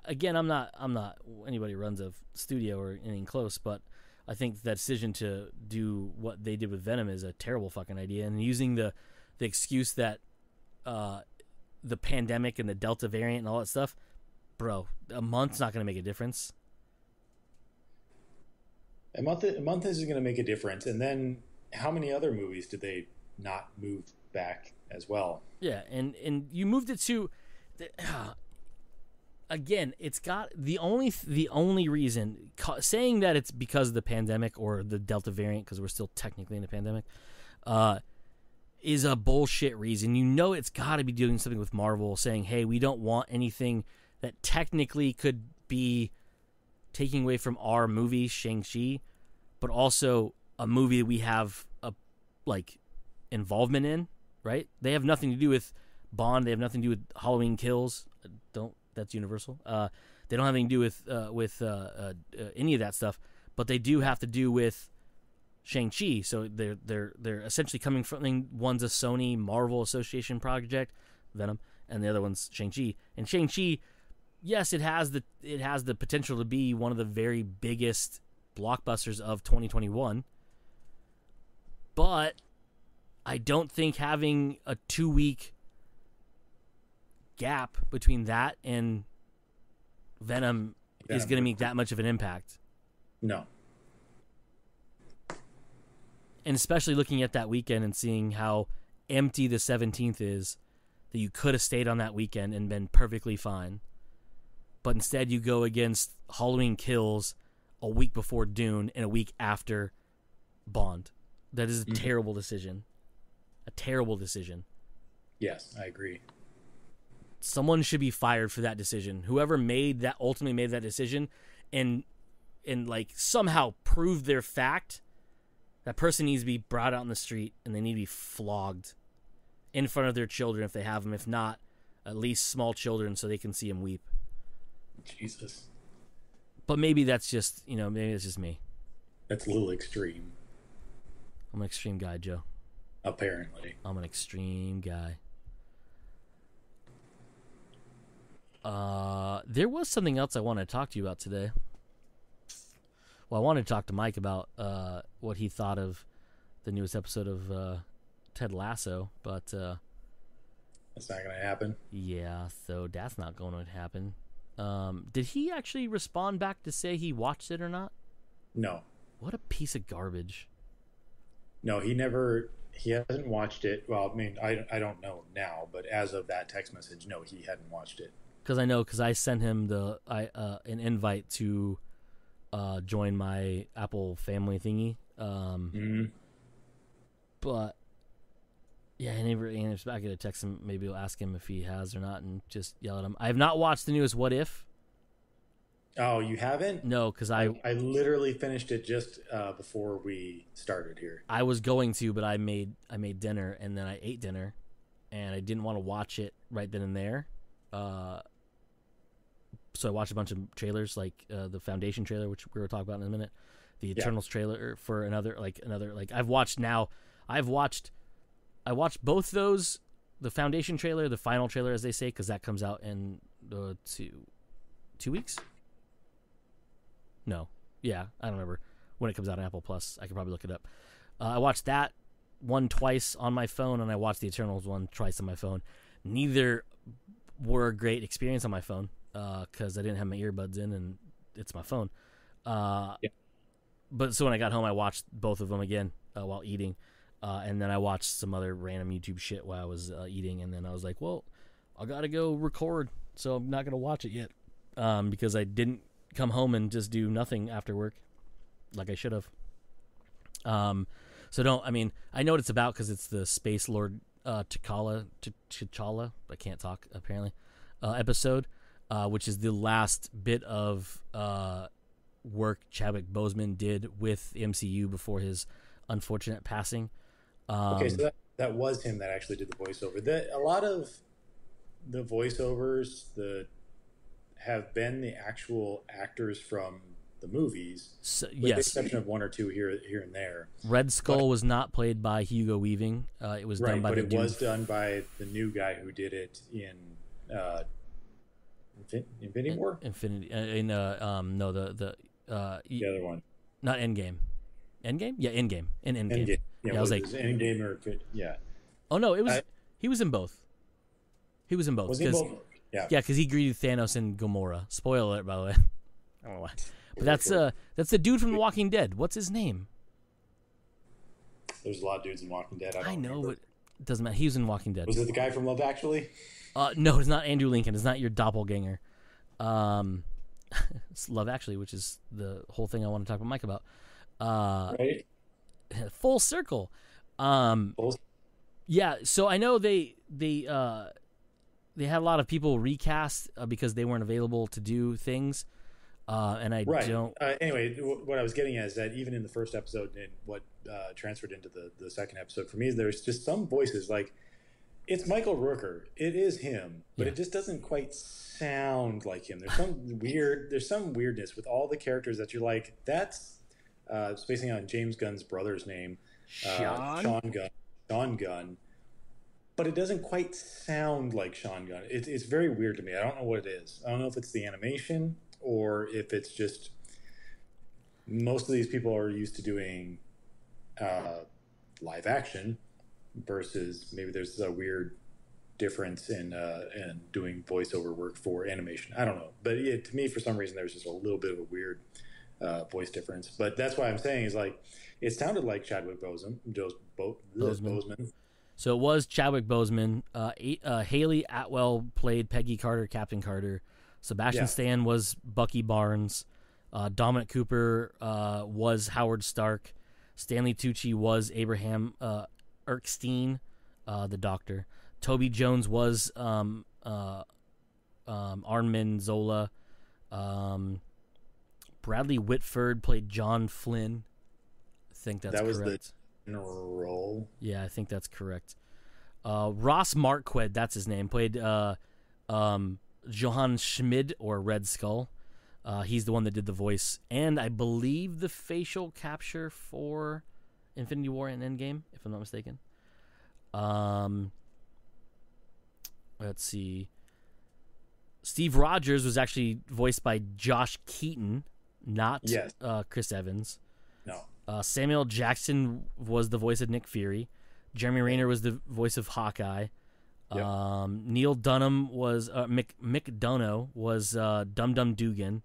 Again, I'm not anybody who runs a studio or anything close, but I think that decision to do what they did with Venom is a terrible fucking idea. And using the excuse that the pandemic and the Delta variant and all that stuff, bro, a month's not going to make a difference. A month isn't going to make a difference. And then how many other movies did they not move back as well? Yeah, and you moved it to again, it's got the only reason saying that it's because of the pandemic or the Delta variant, because we're still technically in the pandemic, is a bullshit reason. You know, it's got to be doing something with Marvel, saying, "Hey, we don't want anything that technically could be taking away from our movie Shang-Chi, but also a movie we have a involvement in." Right? They have nothing to do with Bond. They have nothing to do with Halloween Kills. That's Universal. They don't have anything to do with any of that stuff, but they do have to do with Shang-Chi. So they're essentially coming from, one's a Sony Marvel Association project, Venom, and the other one's Shang-Chi. And Shang-Chi, yes, it has the potential to be one of the very biggest blockbusters of 2021, but I don't think having a 2-week gap between that and Venom is going to make that much of an impact. No. And especially looking at that weekend and seeing how empty the 17th is, that you could have stayed on that weekend and been perfectly fine. But instead you go against Halloween Kills a week before Dune and a week after Bond. That is a terrible decision. A terrible decision. Yes, I agree. Someone should be fired for that decision. Whoever ultimately made that decision and somehow proved their fact, that person needs to be brought out in the street and they need to be flogged in front of their children if they have them. If not, at least small children so they can see them weep. Jesus. But maybe that's just, maybe it's just me. That's a little extreme. I'm an extreme guy, Joe. Apparently. I'm an extreme guy. There was something else I wanted to talk to you about today. Well, I wanted to talk to Mike about what he thought of the newest episode of Ted Lasso, but that's not going to happen. Yeah, so that's not going to happen. Did he actually respond back to say he watched it or not? No. What a piece of garbage. No, he hasn't watched it. Well, I mean, I don't know now, but as of that text message, no, he hadn't watched it. Because I sent him an invite to join my Apple family thingy. But yeah, I never answered back. I gotta text him. Maybe I'll ask him if he has or not, and just yell at him. I have not watched the newest What If. Oh, you haven't? No, because I literally finished it just before we started here. I was going to, but I made dinner and then I ate dinner, and I didn't want to watch it right then and there. So I watched a bunch of trailers, like the Foundation trailer, which we were talking about in a minute, the Eternals trailer for another. I watched both those, the Foundation trailer, the final trailer, as they say, because that comes out in 2 weeks. No. Yeah, I don't remember when it comes out on Apple Plus. I could probably look it up. I watched that one twice on my phone, and I watched the Eternals one twice on my phone. Neither were a great experience on my phone because I didn't have my earbuds in, and it's my phone. But so when I got home, I watched both of them again while eating, and then I watched some other random YouTube shit while I was eating, and then I was like, well, I got to go record, so I'm not going to watch it yet because I didn't come home and just do nothing after work, like I should have. So don't. I mean, I know what it's about because it's the Space Lord T'Challa. I can't talk apparently. Episode, which is the last bit of work Chadwick Boseman did with the MCU before his unfortunate passing. Okay, so that was him that actually did the voiceover. A lot of the voiceovers have been the actual actors from the movies, with the exception of one or two here and there. Red Skull was not played by Hugo Weaving. It was done by was done by the new guy who did it in Infinity War. No, the other one, not Endgame. Endgame? Yeah, Endgame. In Endgame. Endgame. Yeah, I was like Endgame or yeah. Oh no, it was. He was in both. He was in both. Was he in both? Yeah. Yeah, because he greeted Thanos and Gamora. Spoiler alert, by the way. I don't know why. But that's the dude from The Walking Dead. What's his name? There's a lot of dudes in Walking Dead. I know, but it doesn't matter. He was in Walking Dead. Was it the guy from Love Actually? No, it's not Andrew Lincoln. It's not your doppelganger. It's Love Actually, which is the whole thing I want to talk with Mike about. Right. Full circle. Yeah. So I know they had a lot of people recast because they weren't available to do things. And I don't. Anyway, what I was getting at is that even in the first episode and what transferred into the second episode for me is there's just some voices like it's Michael Rooker. It is him, but it just doesn't quite sound like him. There's some weirdness with all the characters that you're like, that's spacing on James Gunn's brother's name, Sean Gunn. But it doesn't quite sound like Sean Gunn. It's very weird to me. I don't know what it is. I don't know if it's the animation or if it's just most of these people are used to doing live action versus maybe there's a weird difference in doing voiceover work for animation. I don't know. But to me, for some reason, there's just a little bit of a weird voice difference. But that's why I'm saying is like it sounded like Chadwick Boseman. So it was Chadwick Boseman. Haley Atwell played Peggy Carter, Captain Carter. Sebastian Stan was Bucky Barnes. Dominic Cooper was Howard Stark. Stanley Tucci was Abraham Erskine, the Doctor. Toby Jones was Armin Zola. Bradley Whitford played John Flynn. I think that's correct. That was the role. Yeah, I think that's correct. Ross Marquand, that's his name, played Johann Schmid or Red Skull. He's the one that did the voice and I believe the facial capture for Infinity War and Endgame, if I'm not mistaken. Let's see. Steve Rogers was actually voiced by Josh Keaton, not Chris Evans. No. Samuel Jackson was the voice of Nick Fury. Jeremy Renner was the voice of Hawkeye. Yep. Neil Dunham was Mick Dono was Dum Dum Dugan.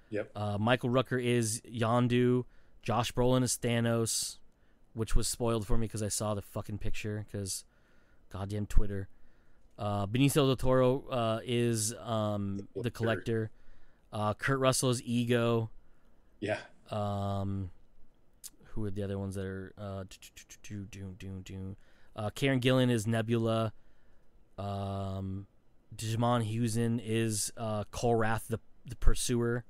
Yep. Michael Rooker is Yondu. Josh Brolin is Thanos, which was spoiled for me because I saw the fucking picture because goddamn Twitter. Benicio del Toro is the Collector. Kurt Russell is Ego. Yeah. Who are the other ones that are Karen Gillan is Nebula. Digimon Hewson is Kolrath the Pursuer.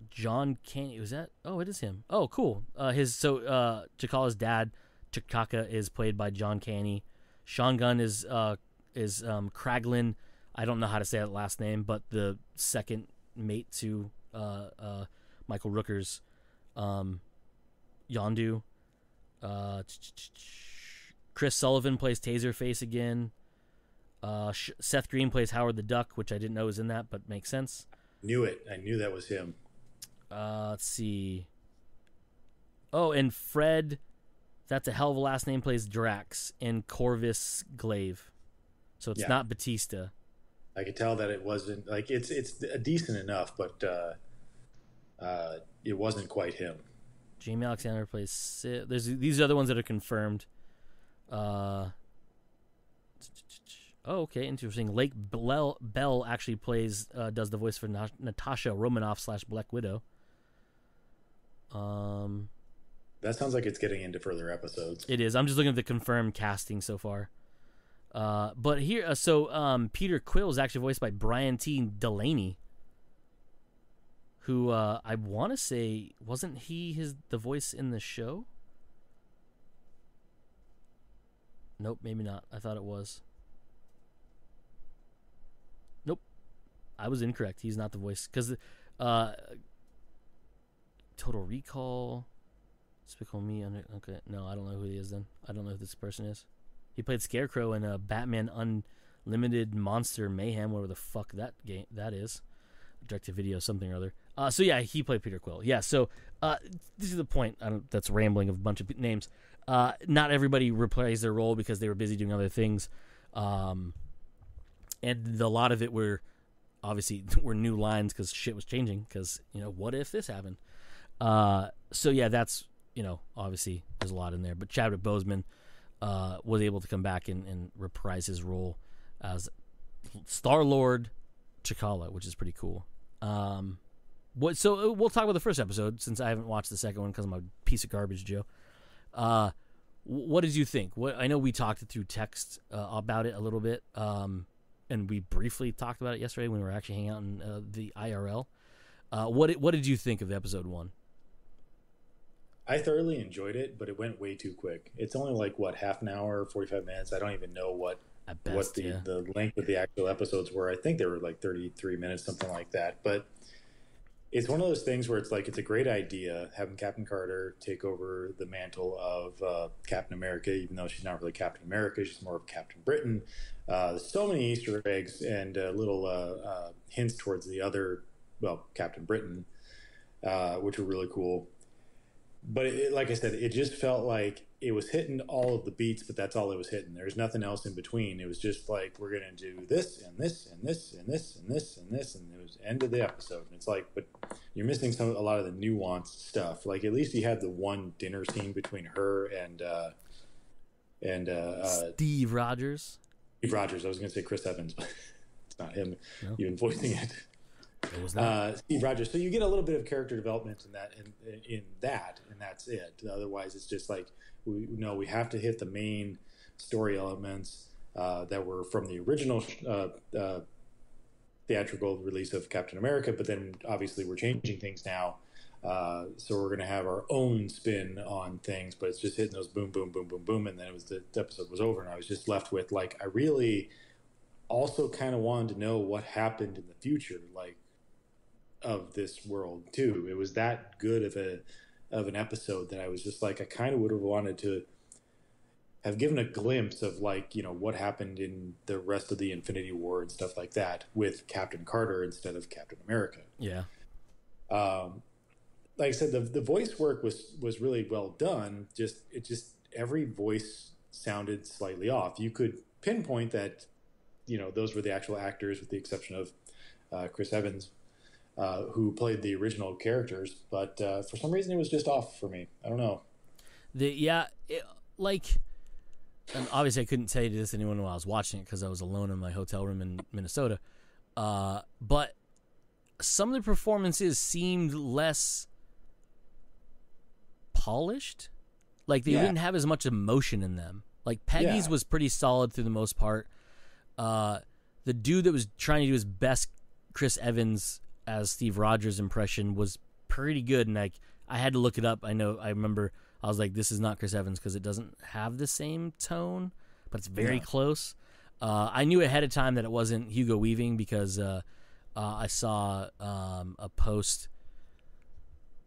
John Candy, was that? Oh, it is him. Oh, cool. T'Challa's dad, T'Chaka, is played by John Candy. Sean Gunn is Kraglin. I don't know how to say that last name, but the second mate to Michael Rooker's Yondu. Chris Sullivan plays Taserface again. Seth Green plays Howard the Duck, which I didn't know was in that, but makes sense. Knew it. I knew that was him. Let's see. Oh, and Fred, that's a hell of a last name, plays Drax in Corvus Glaive. So it's not Batista. I could tell that it wasn't like it's decent enough, but it wasn't quite him. Jamie Alexander plays Sid. These are the ones that are confirmed. Oh, okay, interesting. Lake Bell actually does the voice for Natasha Romanoff / Black Widow. That sounds like it's getting into further episodes. It is. I'm just looking at the confirmed casting so far. But here, Peter Quill is actually voiced by Brian T. Delaney, who I want to say wasn't he the voice in the show? Nope, maybe not. I thought it was. Nope, I was incorrect. He's not the voice because Total Recall, Despicable Me. Okay, no, I don't know who he is. Then I don't know who this person is. He played Scarecrow in Batman Unlimited Monster Mayhem, whatever the fuck that is, direct-to-video something or other. So yeah, he played Peter Quill. Yeah, so this is the point. That's rambling of a bunch of names. Not everybody reprised their role because they were busy doing other things, and a lot of it were obviously were new lines because shit was changing. Because what if this happened? So yeah, that's obviously there's a lot in there. But Chadwick Boseman was able to come back and reprise his role as Star-Lord T'Challa, which is pretty cool. So we'll talk about the first episode since I haven't watched the second one because I'm a piece of garbage, Joe. What did you think? I know we talked through text about it a little bit, and we briefly talked about it yesterday when we were actually hanging out in the IRL. What did you think of episode 1? I thoroughly enjoyed it, but it went way too quick. It's only like half an hour, 45 minutes. I don't even know what the length of the actual episodes were. I think they were like 33 minutes, something like that. But it's one of those things where it's like it's a great idea having Captain Carter take over the mantle of Captain America, even though she's not really Captain America. She's more of Captain Britain. There's so many Easter eggs and little hints towards the other, Captain Britain, which were really cool. But like I said, it just felt like it was hitting all of the beats, but that's all it was hitting. There's nothing else in between. It was just like, we're going to do this and this and this and this and this and this, and it was end of the episode. And it's like, but you're missing a lot of the nuanced stuff. Like, at least you had the one dinner scene between her and Steve Rogers. Steve Rogers. I was going to say Chris Evans, but it's not him even voicing it. It was not. Steve Rogers. So you get a little bit of character development in that, and that's it. Otherwise, it's just like we have to hit the main story elements that were from the original theatrical release of Captain America. But then obviously we're changing things now, so we're going to have our own spin on things. But it's just hitting those boom, boom, boom, boom, boom, and then the episode was over, and I was just left with like I really also kind of wanted to know what happened in the future, like, of this world too. It was that good of an episode that I was just like, I kind of would have wanted to have given a glimpse of like, what happened in the rest of the Infinity War and stuff like that with Captain Carter instead of Captain America. Yeah. Like I said, the voice work was really well done. Just every voice sounded slightly off. You could pinpoint that, those were the actual actors with the exception of Chris Evans, who played the original characters, but for some reason it was just off for me. I don't know. And obviously I couldn't tell you this to anyone while I was watching it because I was alone in my hotel room in Minnesota. But some of the performances seemed less polished. Like they didn't have as much emotion in them. Like Peggy's was pretty solid through the most part. The dude that was trying to do his best, Chris Evans, as Steve Rogers impression was pretty good, and like I had to look it up. I remember I was like, this is not Chris Evans because it doesn't have the same tone, but it's very close. I knew ahead of time that it wasn't Hugo Weaving because I saw a post,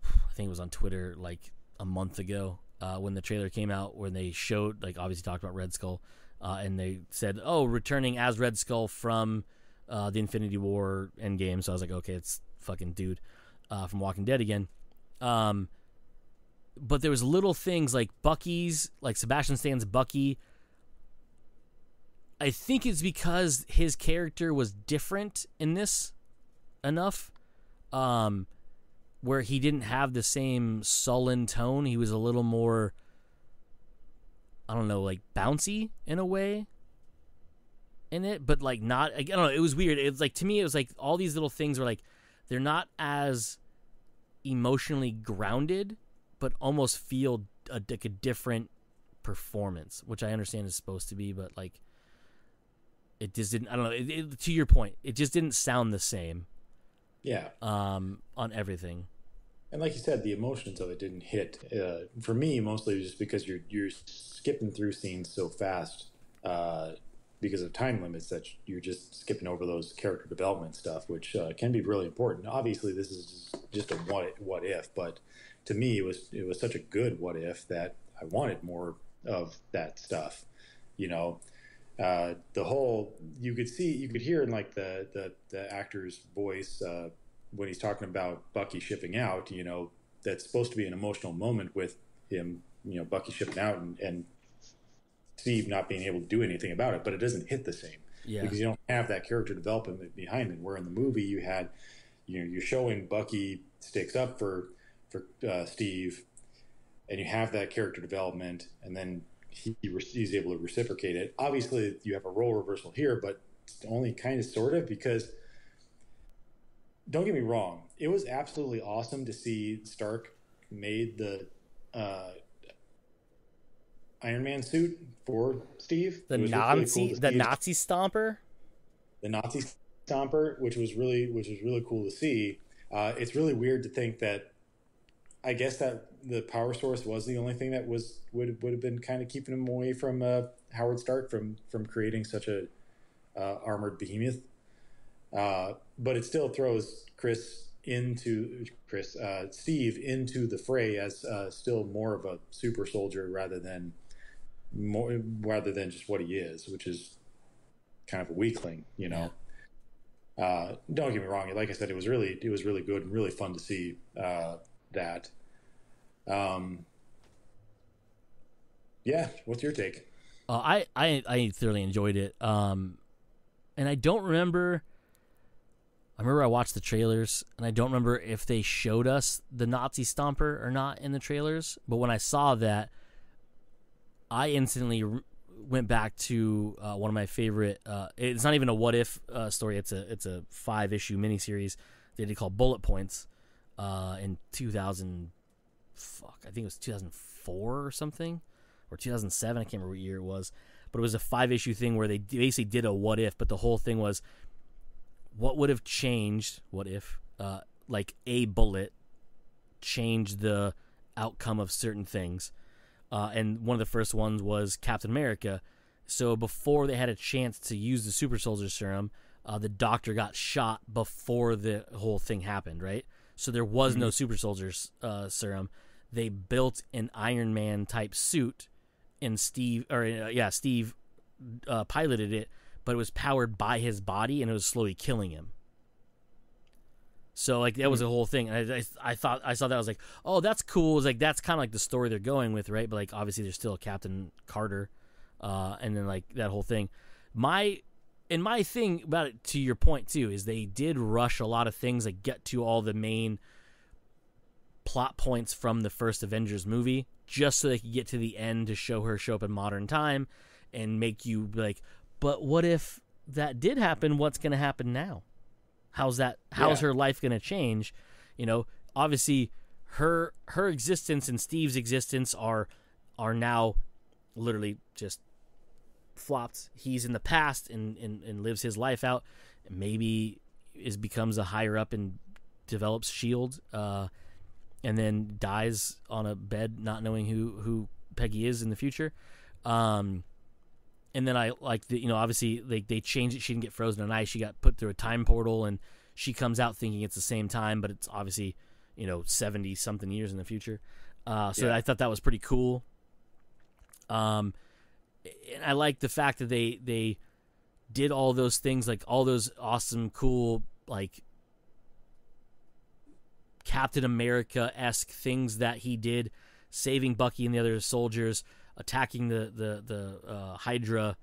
I think it was on Twitter like a month ago when the trailer came out, where they showed, like, obviously talked about Red Skull, and they said, returning as Red Skull from the Infinity War Endgame. So I was like, okay, it's fucking dude from Walking Dead again. But there was little things like Bucky's, like Sebastian Stan's Bucky. I think it's because his character was different in this enough, where he didn't have the same sullen tone. He was a little more, I don't know, like bouncy in a way. in it, but like not. I don't know. It was weird. It was like, to me, it was like all these little things were like they're not as emotionally grounded, but almost feel like a different performance, which I understand is supposed to be, but like it just didn't. I don't know. To your point, it just didn't sound the same. Yeah. On everything. And like you said, the emotions of it didn't hit. For me, mostly just because you're skipping through scenes so fast because of time limits that you're just skipping over those character development stuff, which can be really important. Obviously, this is just a what if, but to me, it was such a good what if that I wanted more of that stuff. You know, the whole you could hear in like the actor's voice. When he's talking about Bucky shipping out, you know, that's supposed to be an emotional moment with him, you know, Bucky shipping out and Steve not being able to do anything about it, but it doesn't hit the same because you don't have that character development behind it. Where in the movie you had, you know, you're showing Bucky sticks up for Steve, and you have that character development, and then he's able to reciprocate it. Obviously, you have a role reversal here, but only kind of sort of because. Don't get me wrong. It was absolutely awesome to see Stark made the Iron Man suit for Steve. The Nazi Stomper. The Nazi Stomper, which was really cool to see. It's really weird to think that. I guess that the power source was the only thing that would have been kind of keeping him away from Howard Stark from creating such a armored behemoth. But it still throws Steve into the fray as still more of a super soldier rather than just what he is, which is kind of a weakling, you know. Yeah. Don't get me wrong. Like I said, it was really good and really fun to see that. Yeah. What's your take? I thoroughly enjoyed it. And I don't remember. I remember I watched the trailers, and I don't remember if they showed us the Nazi Stomper or not in the trailers. But when I saw that, I instantly went back to one of my favorite. It's not even a what if story. It's a 5-issue miniseries they did called Bullet Points in 2000. I think it was 2004 or something, or 2007. I can't remember what year it was, but it was a 5-issue thing where they basically did a what if, but the whole thing was. What would have changed? What if, like a bullet, changed the outcome of certain things? And one of the first ones was Captain America. So before they had a chance to use the super soldier serum, the doctor got shot before the whole thing happened, right? So there was no super soldier serum. They built an Iron Man type suit, and Steve piloted it. But it was powered by his body, and it was slowly killing him. So like that was the whole thing. And I saw that, I was like, oh, that's cool. It's like that's kind of like the story they're going with, right? But like obviously there's still Captain Carter, and then like that whole thing. My thing about it, to your point too, is they did rush a lot of things, like get to all the main plot points from the first Avengers movie, just so they could get to the end to show up in modern time and make you be like. But what if that did happen? What's going to happen now? How's her life going to change? You know, obviously her existence and Steve's existence are now literally just flopped. He's in the past and lives his life out. Maybe becomes a higher up and develops S.H.I.E.L.D. And then dies on a bed not knowing who Peggy is in the future. And then I like obviously they changed it. She didn't get frozen in ice. She got put through a time portal, and she comes out thinking it's the same time, but it's obviously 70 something years in the future. I thought that was pretty cool. And I like the fact that they did all those things, like all those awesome, cool, like Captain America-esque things that he did, saving Bucky and the other soldiers. Attacking the Hydra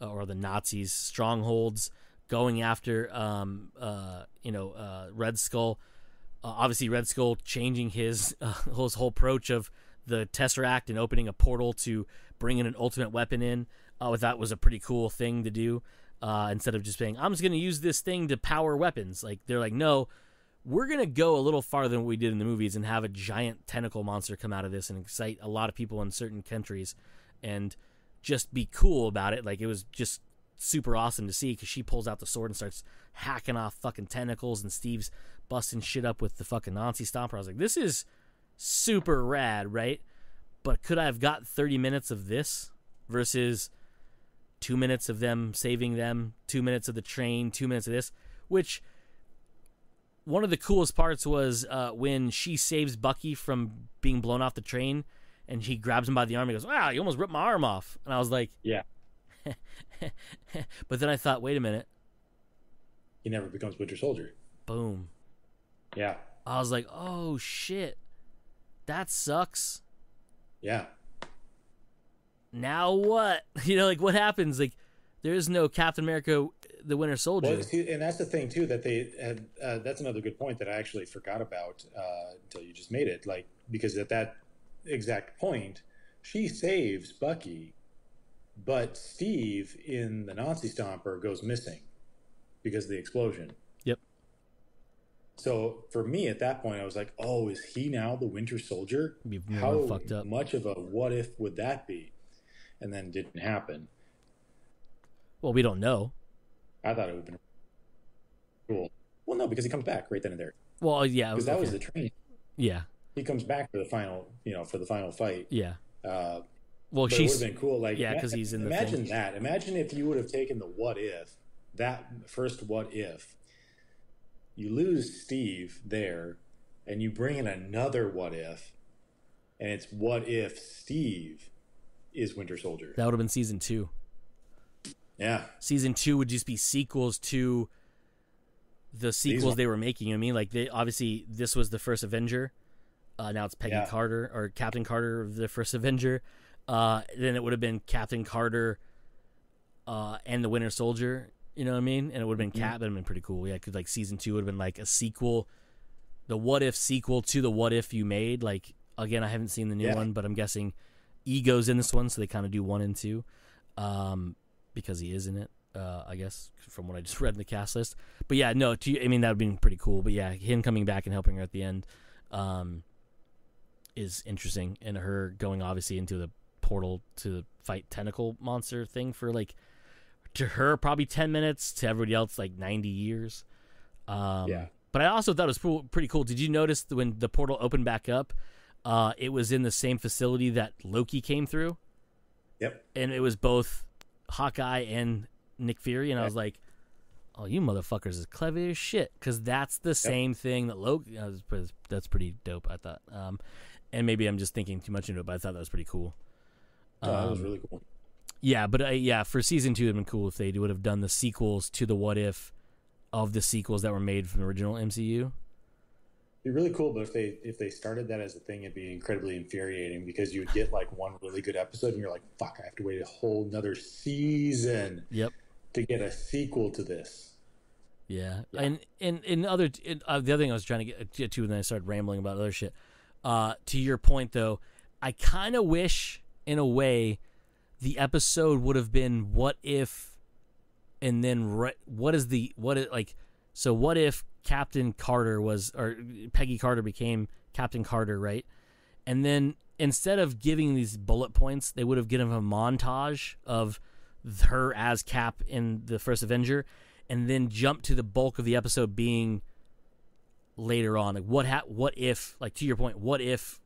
or the Nazis' strongholds, going after Red Skull. Obviously, Red Skull changing his whole approach of the Tesseract and opening a portal to bring in an ultimate weapon in. That was a pretty cool thing to do. instead of just saying, I'm just going to use this thing to power weapons. Like, they're like, no, we're going to go a little farther than what we did in the movies and have a giant tentacle monster come out of this and excite a lot of people in certain countries and just be cool about it. Like, it was just super awesome to see because she pulls out the sword and starts hacking off fucking tentacles, and Steve's busting shit up with the fucking Nazi stomper. I was like, this is super rad, right? But could I have got 30 minutes of this versus 2 minutes of them saving them, 2 minutes of the train, 2 minutes of this? Which, one of the coolest parts was when she saves Bucky from being blown off the train, and he grabs him by the arm and goes, wow, you almost ripped my arm off. And I was like, yeah. But then I thought, wait a minute. He never becomes Winter Soldier. Boom. Yeah. I was like, oh, shit. That sucks. Yeah. Now what? You know, like, what happens? Like, there is no Captain America, the Winter Soldier. Well, see, and that's the thing, too, that they had, that's another good point that I actually forgot about until you just made it. Like, because at that exact point, she saves Bucky, but Steve in the Nazi Stomper goes missing because of the explosion. Yep. So for me at that point, I was like, "Oh, is he now the Winter Soldier? How fucked up. Much of a what if would that be?" And then didn't happen. Well, we don't know. I thought it would have been cool. Well, no, because he comes back right then and there. Well, yeah, because that was the train. Yeah, he comes back for the final, for the final fight. Yeah. Well, she would have been cool. Like, yeah, because he's in the imagine thing. that. Imagine if you would have taken the what if, that first what if. You lose Steve there, and you bring in another what if, and it's what if Steve is Winter Soldier. That would have been season 2. Yeah. Season 2 would just be sequels to the sequels they were making. You know what I mean? Like, they obviously, this was the first Avenger. Now it's Peggy Carter, or Captain Carter, the first Avenger. Then it would have been Captain Carter and the Winter Soldier. You know what I mean? And it would have been Cap. It would have been pretty cool. Yeah, because like season 2 would have been like a sequel, the what if sequel to the what if you made. Like, again, I haven't seen the new one, but I'm guessing Ego's in this one, so they kind of do 1 and 2, because he is in it. I guess from what I just read in the cast list. But yeah, no, I mean, that would be pretty cool. But yeah, him coming back and helping her at the end is interesting, and her going obviously into the portal to fight tentacle monster thing for like, to her probably 10 minutes, to everybody else like 90 years. But I also thought it was pretty cool. Did you notice when the portal opened back up, it was in the same facility that Loki came through? Yep. And it was both Hawkeye and Nick Fury, and I was like, oh, you motherfuckers is clever as shit, because that's the same thing that Loki... that's pretty dope, I thought. And maybe I'm just thinking too much into it, but I thought that was pretty cool. That was really cool. Yeah, but for season 2, it'd been cool if they would have done the sequels to the what if of the sequels that were made from the original MCU. It'd be really cool, but if they started that as a thing, it'd be incredibly infuriating, because you would get like one really good episode and you're like, fuck, I have to wait a whole another season to get a sequel to this. Yeah. And the other thing I was trying to get to, and then I started rambling about other shit. To your point, though, I kind of wish, in a way, the episode would have been what if, and then what if Captain Carter or Peggy Carter became Captain Carter, right? And then instead of giving these bullet points, they would have given him a montage of her as Cap in the first Avenger, and then jump to the bulk of the episode being later on. Like, what if, like, to your point, what if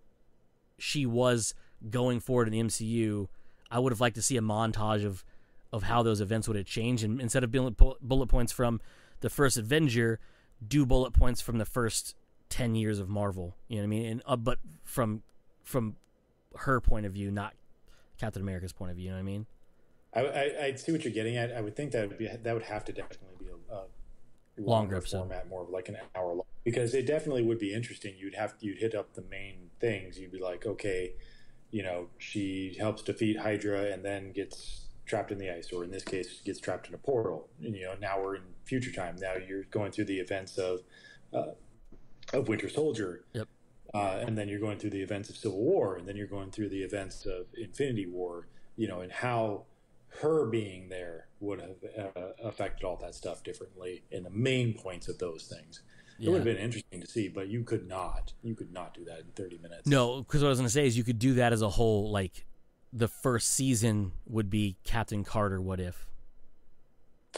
she was going forward in the MCU? I would have liked to see a montage of how those events would have changed, and instead of bullet points from the first Avenger, do bullet points from the first 10 years of Marvel. You know what I mean? And but from her point of view, not Captain America's point of view. You know what I mean? I see what you're getting at. I would think that would have to definitely be a longer episode format, more of like an hour long, because it definitely would be interesting. You'd hit up the main things. You'd be like, okay, she helps defeat Hydra and then gets trapped in the ice, or in this case, gets trapped in a portal. And, now we're in future time. Now you're going through the events of Winter Soldier. Yep. And then you're going through the events of Civil War, and then you're going through the events of Infinity War. And how her being there would have affected all that stuff differently in the main points of those things. It would have been interesting to see, but you could not do that in 30 minutes. No, because what I was going to say is you could do that as a whole. Like, the first season would be Captain Carter, What If?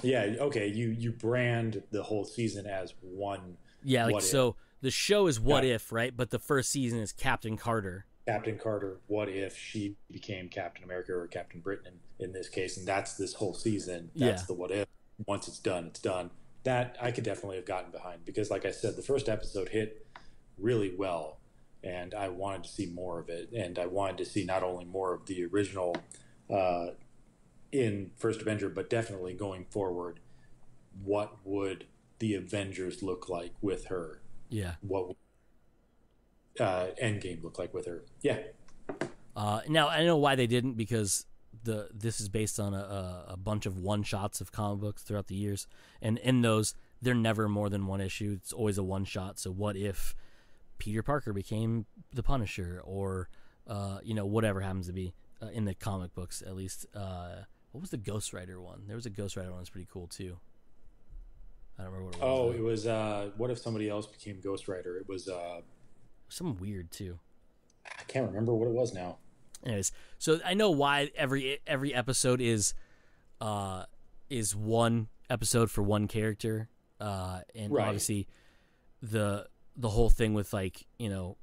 Yeah, okay, you brand the whole season as one. Yeah, like, so the show is What If, right? But the first season is Captain Carter. Captain Carter, what if she became Captain America or Captain Britain in this case? And that's this whole season. That's the what if. Once it's done, it's done. That I could definitely have gotten behind because, like I said, the first episode hit really well, and I wanted to see more of it. And I wanted to see not only more of the original in First Avenger, but definitely going forward, what would the Avengers look like with her? Yeah. What would Endgame look like with her? Yeah. Now, I know why they didn't, because this is based on a bunch of one-shots of comic books throughout the years. And in those, they're never more than one issue. It's always a one-shot. So what if Peter Parker became the Punisher, or, whatever happens to be in the comic books, at least. What was the Ghost Rider one? There was a Ghost Rider one that was pretty cool, too. I don't remember what it was. Oh, it was, what if somebody else became Ghost Rider? It was... something weird, too. I can't remember what it was now. Anyways, so I know why every episode is one episode for one character, and obviously the whole thing with, like, the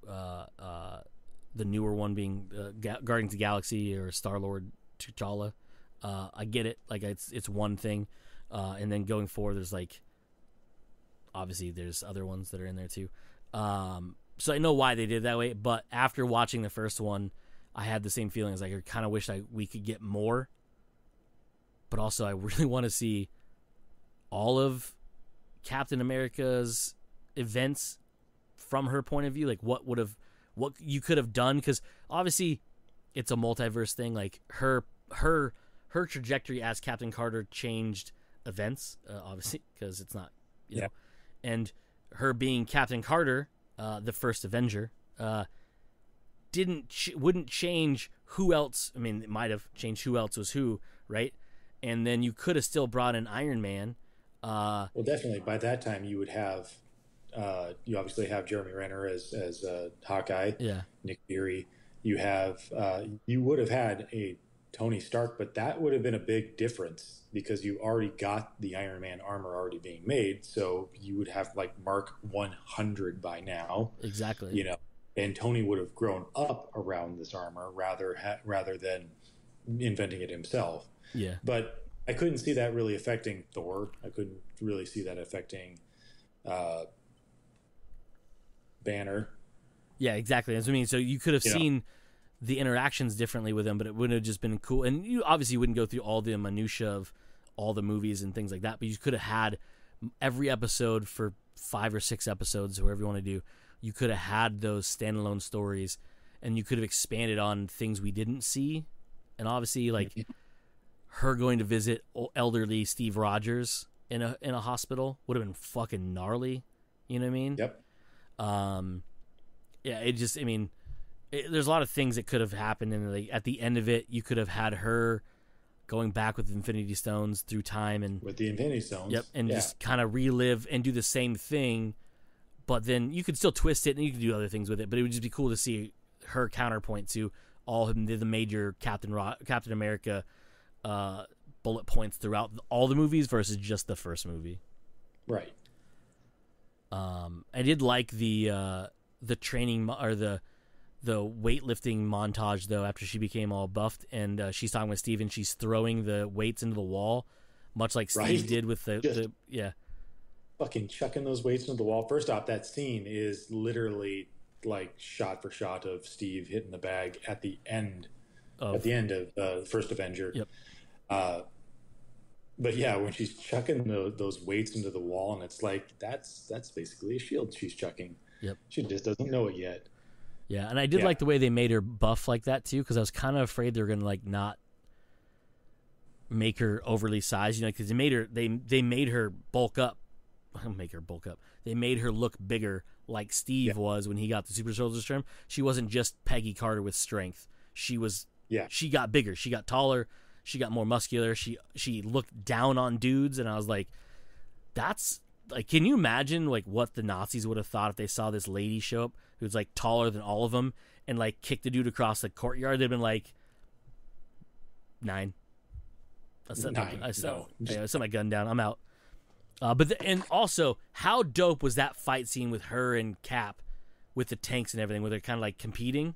newer one being Guardians of the Galaxy or Star-Lord T'Challa. I get it, like it's one thing, and then going forward, there's like obviously there's other ones that are in there too. So I know why they did it that way, but after watching the first one, I had the same feelings. Like, I kind of wish we could get more, but also I really want to see all of Captain America's events from her point of view. Like, what you could have done, because obviously it's a multiverse thing. Like, her trajectory as Captain Carter changed events, obviously, because it's not, you know, and her being Captain Carter, the first Avenger, wouldn't change who else. I mean, it might have changed who else was who, right? And then you could have still brought in Iron Man. Well, definitely. By that time, you would have, you obviously have Jeremy Renner as Hawkeye. Yeah. Nick Fury. You would have had a Tony Stark, but that would have been a big difference because you already got the Iron Man armor already being made. So you would have like Mark 100 by now. Exactly. And Tony would have grown up around this armor rather than inventing it himself. Yeah. But I couldn't see that really affecting Thor. I couldn't really see that affecting Banner. Yeah, exactly. That's what I mean. So you could have seen the interactions differently with them, but it wouldn't have just been cool. And you obviously wouldn't go through all the minutia of all the movies and things like that, but you could have had every episode for 5 or 6 episodes, whatever you want to do. You could have had those standalone stories, and you could have expanded on things we didn't see. And obviously, like, her going to visit elderly Steve Rogers in a hospital would have been fucking gnarly. You know what I mean? Yep. Yeah, it just, I mean, there's a lot of things that could have happened, and like, at the end of it, you could have had her going back with Infinity Stones through time, and with the Infinity Stones. Yep, and just kind of relive and do the same thing, but then you could still twist it and you could do other things with it. But it would just be cool to see her counterpoint to all of the major Captain America bullet points throughout all the movies versus just the first movie. Right. I did like the training or the weightlifting montage, though, after she became all buffed, and she's talking with Steve, and she's throwing the weights into the wall, much like Steve did with the fucking chucking those weights into the wall. First off, that scene is literally like shot for shot of Steve hitting the bag at the end of the first Avenger. Yep. But yeah, when she's chucking those weights into the wall, and it's like that's basically a shield she's chucking. Yep. She just doesn't know it yet. Yeah, and I did like the way they made her buff like that too, because I was kind of afraid they were gonna like not make her overly sized, because they made her bulk up. They made her look bigger, like Steve was when he got the Super Soldier Serum. She wasn't just Peggy Carter with strength. She was. Yeah. She got bigger. She got taller. She got more muscular. She looked down on dudes, and I was like, that's like, can you imagine like what the Nazis would have thought if they saw this lady show up who's like taller than all of them and like kick the dude across the courtyard? They'd been like, 9. I set my gun down. I'm out. And also, how dope was that fight scene with her and Cap, with the tanks and everything, where they're kind of like competing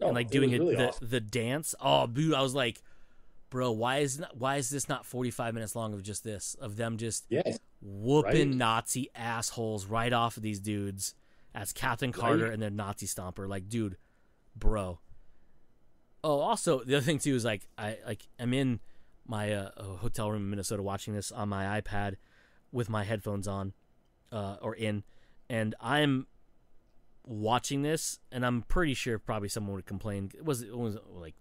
and like doing awesome. the dance. Oh, dude, I was like, bro, why is this not 45 minutes long of just this, of them just whooping Nazi assholes right off of these dudes as Captain Carter and their Nazi stomper? Like, dude, bro. Oh, also the other thing too is I'm in my hotel room in Minnesota watching this on my iPad with my headphones on, and I'm watching this, and I'm pretty sure probably someone would complain. It was like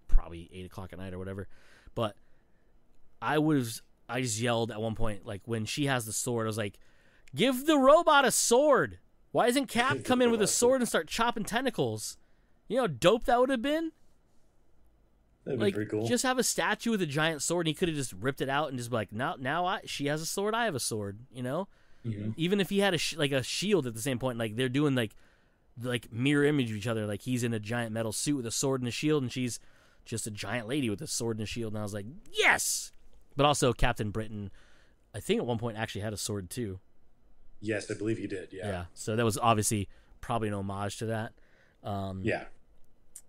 probably 8:00 at night or whatever, but I just yelled at one point, like when she has the sword, I was like, "Give the robot a sword! Why doesn't Cap come in with a sword and start chopping tentacles? You know how dope that would have been." That'd be pretty cool. Just have a statue with a giant sword, and he could have just ripped it out and just be like, now she has a sword, I have a sword, you know? Mm-hmm. Even if he had a shield at the same point, like they're doing like mirror image of each other, like he's in a giant metal suit with a sword and a shield, and she's just a giant lady with a sword and a shield, and I was like, yes! But also Captain Britain, I think at one point actually had a sword too. Yes, I believe he did, yeah. So that was obviously probably an homage to that. Yeah.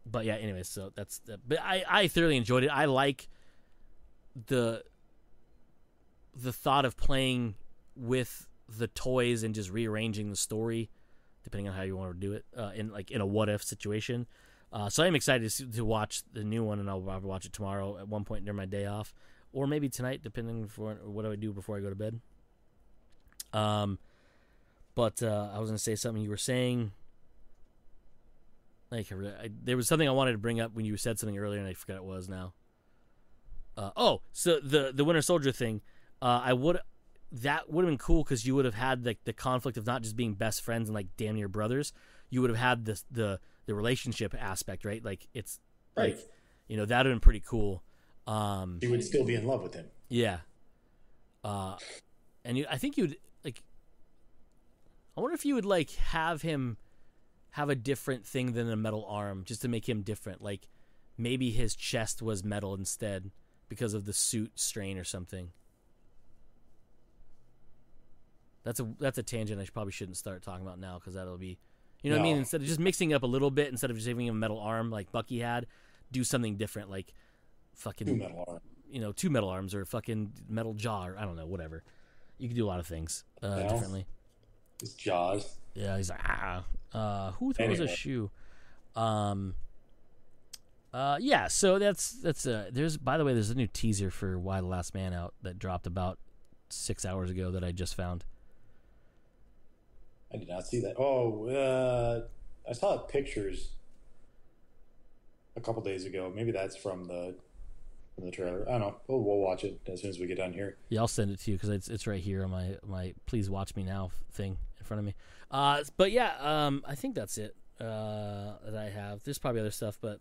But yeah, anyways, so that's but I thoroughly enjoyed it. I like the thought of playing with the toys and just rearranging the story, depending on how you want to do it, in a what if situation. So I'm excited to watch the new one, and I'll probably watch it tomorrow at one point during my day off, or maybe tonight, depending for what I do before I go to bed. But I was gonna say something you were saying. There was something I wanted to bring up when you said something earlier, and I forgot what it was now. So the Winter Soldier thing, that would have been cool because you would have had the conflict of not just being best friends and like damn near brothers. You would have had the relationship aspect, right? Like it's right. Like, you know, that would have been pretty cool. You would still be in love with him. Yeah. And I think you'd like. I wonder if you would like have him have a different thing than a metal arm, just to make him different. Like maybe his chest was metal instead because of the suit strain or something. That's a tangent I probably shouldn't start talking about now, because that'll be, you know what I mean? Instead of just mixing it up a little bit, instead of just giving him a metal arm like Bucky had, do something different, like fucking 2 metal arms. You know, 2 metal arms, or fucking metal jaw, or I don't know, whatever. You can do a lot of things differently. His jaws. Yeah, he's like, who throws a shoe? Yeah, so that's there's, by the way, there's a new teaser for Y: The Last Man out that dropped about 6 hours ago that I just found. I did not see that. I saw pictures a couple days ago. Maybe that's from the trailer. I don't know. We'll watch it as soon as we get done here. Yeah, I'll send it to you because it's right here on my please watch me now thing in front of me. But yeah, I think that's it that I have. There's probably other stuff, but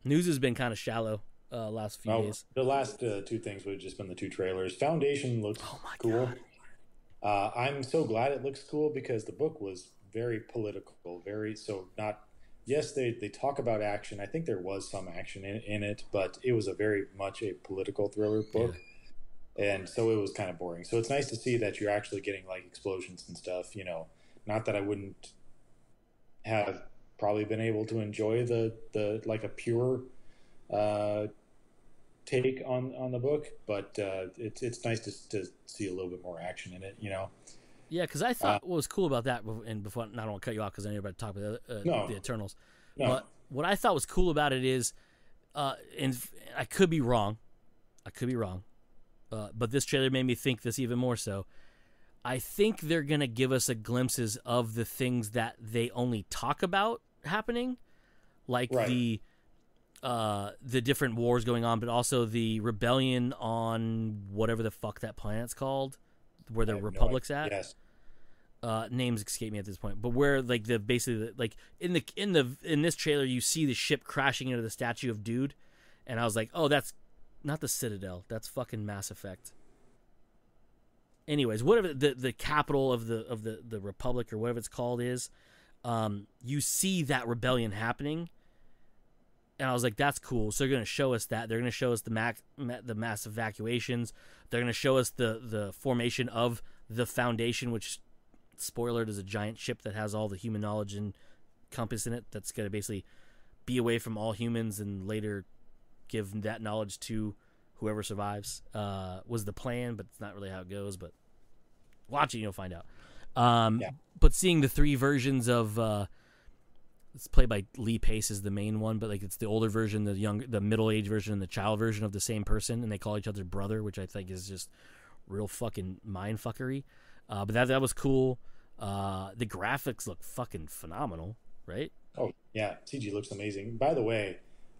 news has been kind of shallow last few days. The last 2 things would have just been the 2 trailers. Foundation looks cool. God. I'm so glad it looks cool because the book was very political, yes, they talk about action. I think there was some action in it, but it was very much a political thriller book. Yeah. And so it was kind of boring. So it's nice to see that you're actually getting like explosions and stuff, you know. Not that I wouldn't have probably been able to enjoy the like a pure take on the book, but it's nice to see a little bit more action in it, you know. Yeah, because I thought what was cool about that, and before, I don't want to cut you off because I know you're about to talk about the Eternals. No. But what I thought was cool about it is, and I could be wrong, but this trailer made me think this even more so. I think they're gonna give us glimpses of the things that they only talk about happening, like the different wars going on, but also the rebellion on whatever the fuck that planet's called, where the Republic's at. Yes. Names escape me at this point, but where like basically in this trailer you see the ship crashing into the statue of Dude, and I was like, oh, that's not the Citadel. That's fucking Mass Effect. Anyways, whatever the capital of the Republic or whatever it's called is, you see that rebellion happening, and I was like, that's cool. So they're going to show us that. They're going to show us the mass evacuations. They're going to show us the formation of the Foundation, which, spoiler, is a giant ship that has all the human knowledge and compass in it. That's going to basically be away from all humans and later give that knowledge to whoever survives. Was the plan, but it's not really how it goes. But watch it, you'll find out. But seeing the three versions of it's played by Lee Pace is the main one, but like it's the older version, the middle-aged version, and the child version of the same person, and they call each other brother, which I think is just real fucking mind fuckery. But that was cool. The graphics look fucking phenomenal, right? Oh yeah, CG looks amazing. By the way,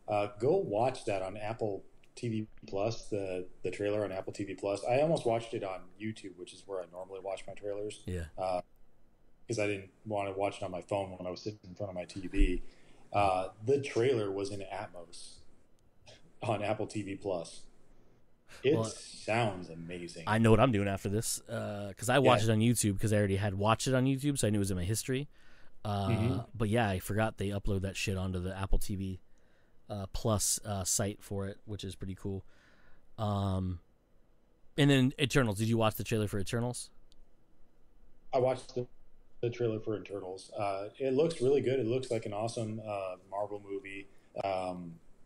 go watch that on Apple TV Plus. The trailer on Apple TV Plus. I almost watched it on YouTube, which is where I normally watch my trailers. Yeah. Because I didn't want to watch it on my phone when I was sitting in front of my TV. The trailer was in Atmos on Apple TV Plus. It sounds amazing. I know what I'm doing after this because I watched it on YouTube because I already had watched it on YouTube, so I knew it was in my history. But yeah, I forgot they upload that shit onto the Apple TV Plus site for it, which is pretty cool. And then Eternals. Did you watch the trailer for Eternals? I watched the trailer for Eternals. It looks really good. It looks like an awesome Marvel movie.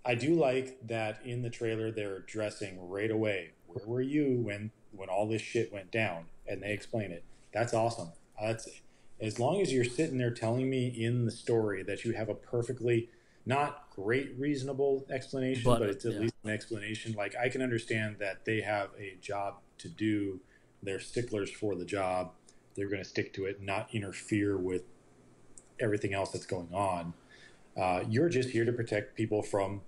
I do like that in the trailer they're addressing right away, where were you when all this shit went down? And they explain it. That's awesome. That's as long as you're sitting there telling me in the story that you have a perfectly not great reasonable explanation, but it's at least an explanation. Like I can understand that they have a job to do. They're sticklers for the job. They're going to stick to it, not interfere with everything else that's going on. You're just here to protect people from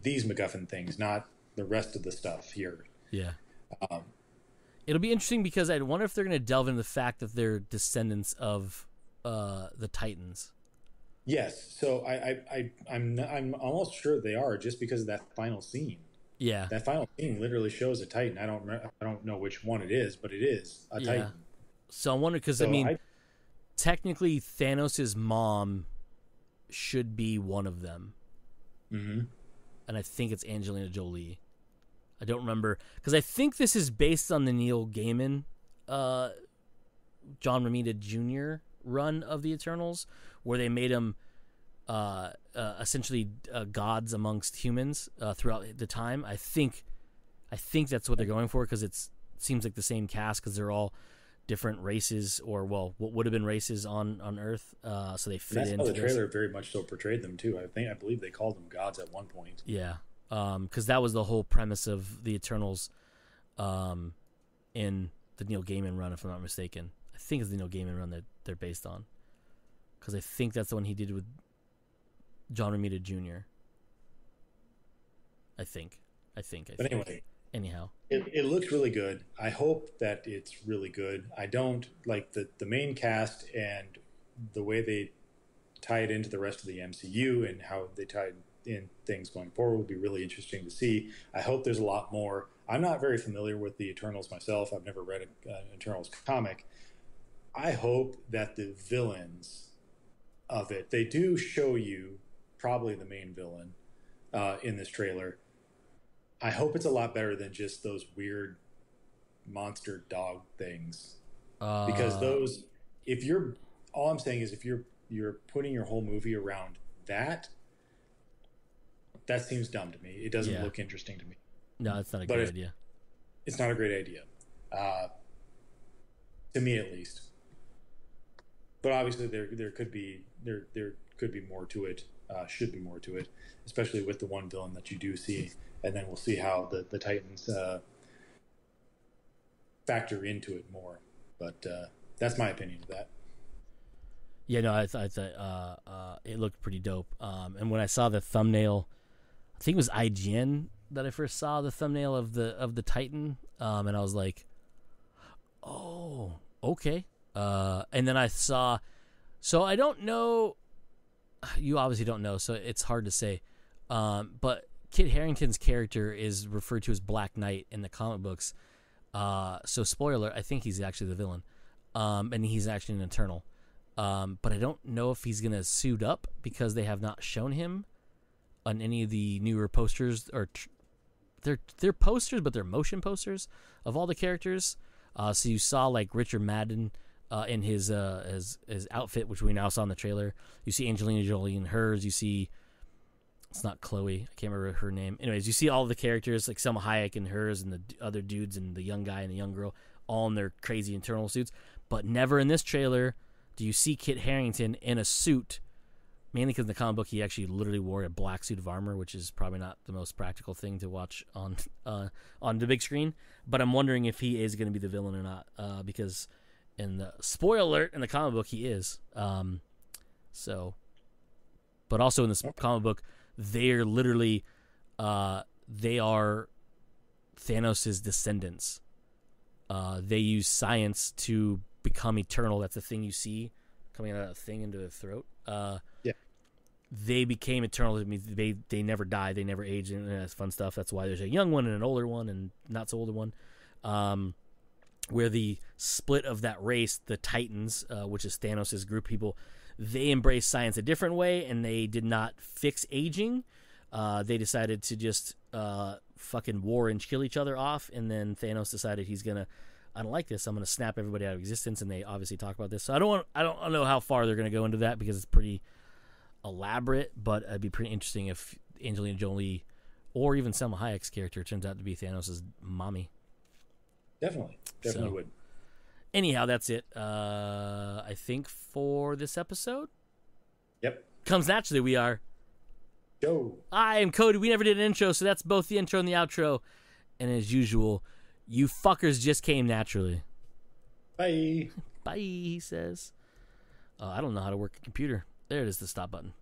these MacGuffin things, not the rest of the stuff here. Yeah. It'll be interesting because I wonder if they're going to delve into the fact that they're descendants of the Titans. Yes. So I'm almost sure they are, just because of that final scene. Yeah. That final scene literally shows a Titan. I don't know which one it is, but it is a Titan. So I wonder because technically Thanos' mom should be one of them. Mm-hmm. And I think it's Angelina Jolie. I don't remember because I think this is based on the Neil Gaiman, John Romita Jr. run of the Eternals, where they made them essentially gods amongst humans throughout the time. I think that's what they're going for because it seems like the same cast because they're all different races or what would have been races on Earth. So they fit into the trailer very much so portrayed them too. I believe they called them gods at one point. Yeah. Because that was the whole premise of the Eternals in the Neil Gaiman run, if I'm not mistaken. I think it's the Neil Gaiman run that they're based on. Because I think that's the one he did with John Romita Jr. I think. But anyway. Anyhow. It looks really good. I hope that it's really good. I don't like the main cast and the way they tie it into the rest of the MCU and how they tied in things going forward will be really interesting to see. I hope there's a lot more. I'm not very familiar with the Eternals myself. I've never read an Eternals comic. I hope that the villains of it, they do show you probably the main villain in this trailer. I hope it's a lot better than just those weird monster dog things. Because those, all I'm saying is if you're putting your whole movie around that seems dumb to me. It doesn't look interesting to me. No, it's not a good idea. It's not a great idea. To me at least. But obviously there could be more to it, should be more to it, especially with the one villain that you do see. And then we'll see how the Titans factor into it more. But that's my opinion of that. Yeah, no, I thought it looked pretty dope. And when I saw the thumbnail, I think it was IGN that I first saw the thumbnail of the Titan, and I was like, "Oh, okay." And then I saw, so I don't know. You obviously don't know, so it's hard to say. But Kit Harington's character is referred to as Black Knight in the comic books. So spoiler, I think he's actually the villain, and he's actually an Eternal. But I don't know if he's gonna suit up because they have not shown him on any of the newer posters, or they're posters, but they're motion posters of all the characters. So you saw like Richard Madden in his outfit, which we now saw in the trailer. You see Angelina Jolie in hers. You see, it's not Chloe, I can't remember her name. Anyways, you see all the characters like Selma Hayek in hers, and the other dudes, and the young guy and the young girl, all in their crazy Eternal suits. But never in this trailer do you see Kit Harington in a suit. Mainly because in the comic book he actually literally wore a black suit of armor, which is probably not the most practical thing to watch on the big screen. But I'm wondering if he is going to be the villain or not, because in the spoiler alert in the comic book he is. So, but also in this comic book, they're literally they are Thanos' descendants. They use science to become eternal. That's the thing you see coming out of that thing into their throat. They became eternal. I mean, they never die. They never age, and that's fun stuff. That's why there's a young one and an older one and not so older one. Where the split of that race, the Titans, which is Thanos' group of people, they embraced science a different way, and they did not fix aging. They decided to just fucking war and kill each other off, and then Thanos decided he's gonna, I don't like this, I'm gonna snap everybody out of existence, and they obviously talk about this. So I don't know how far they're gonna go into that because it's pretty elaborate, but it'd be pretty interesting if Angelina Jolie or even Selma Hayek's character turns out to be Thanos' mommy. Definitely would. Anyhow, that's it. I think for this episode. Yep. Comes naturally. We are. Joe. I am Cody. We never did an intro, so that's both the intro and the outro. And as usual, you fuckers just came naturally. Bye. Bye, he says. I don't know how to work a computer. There it is, the stop button.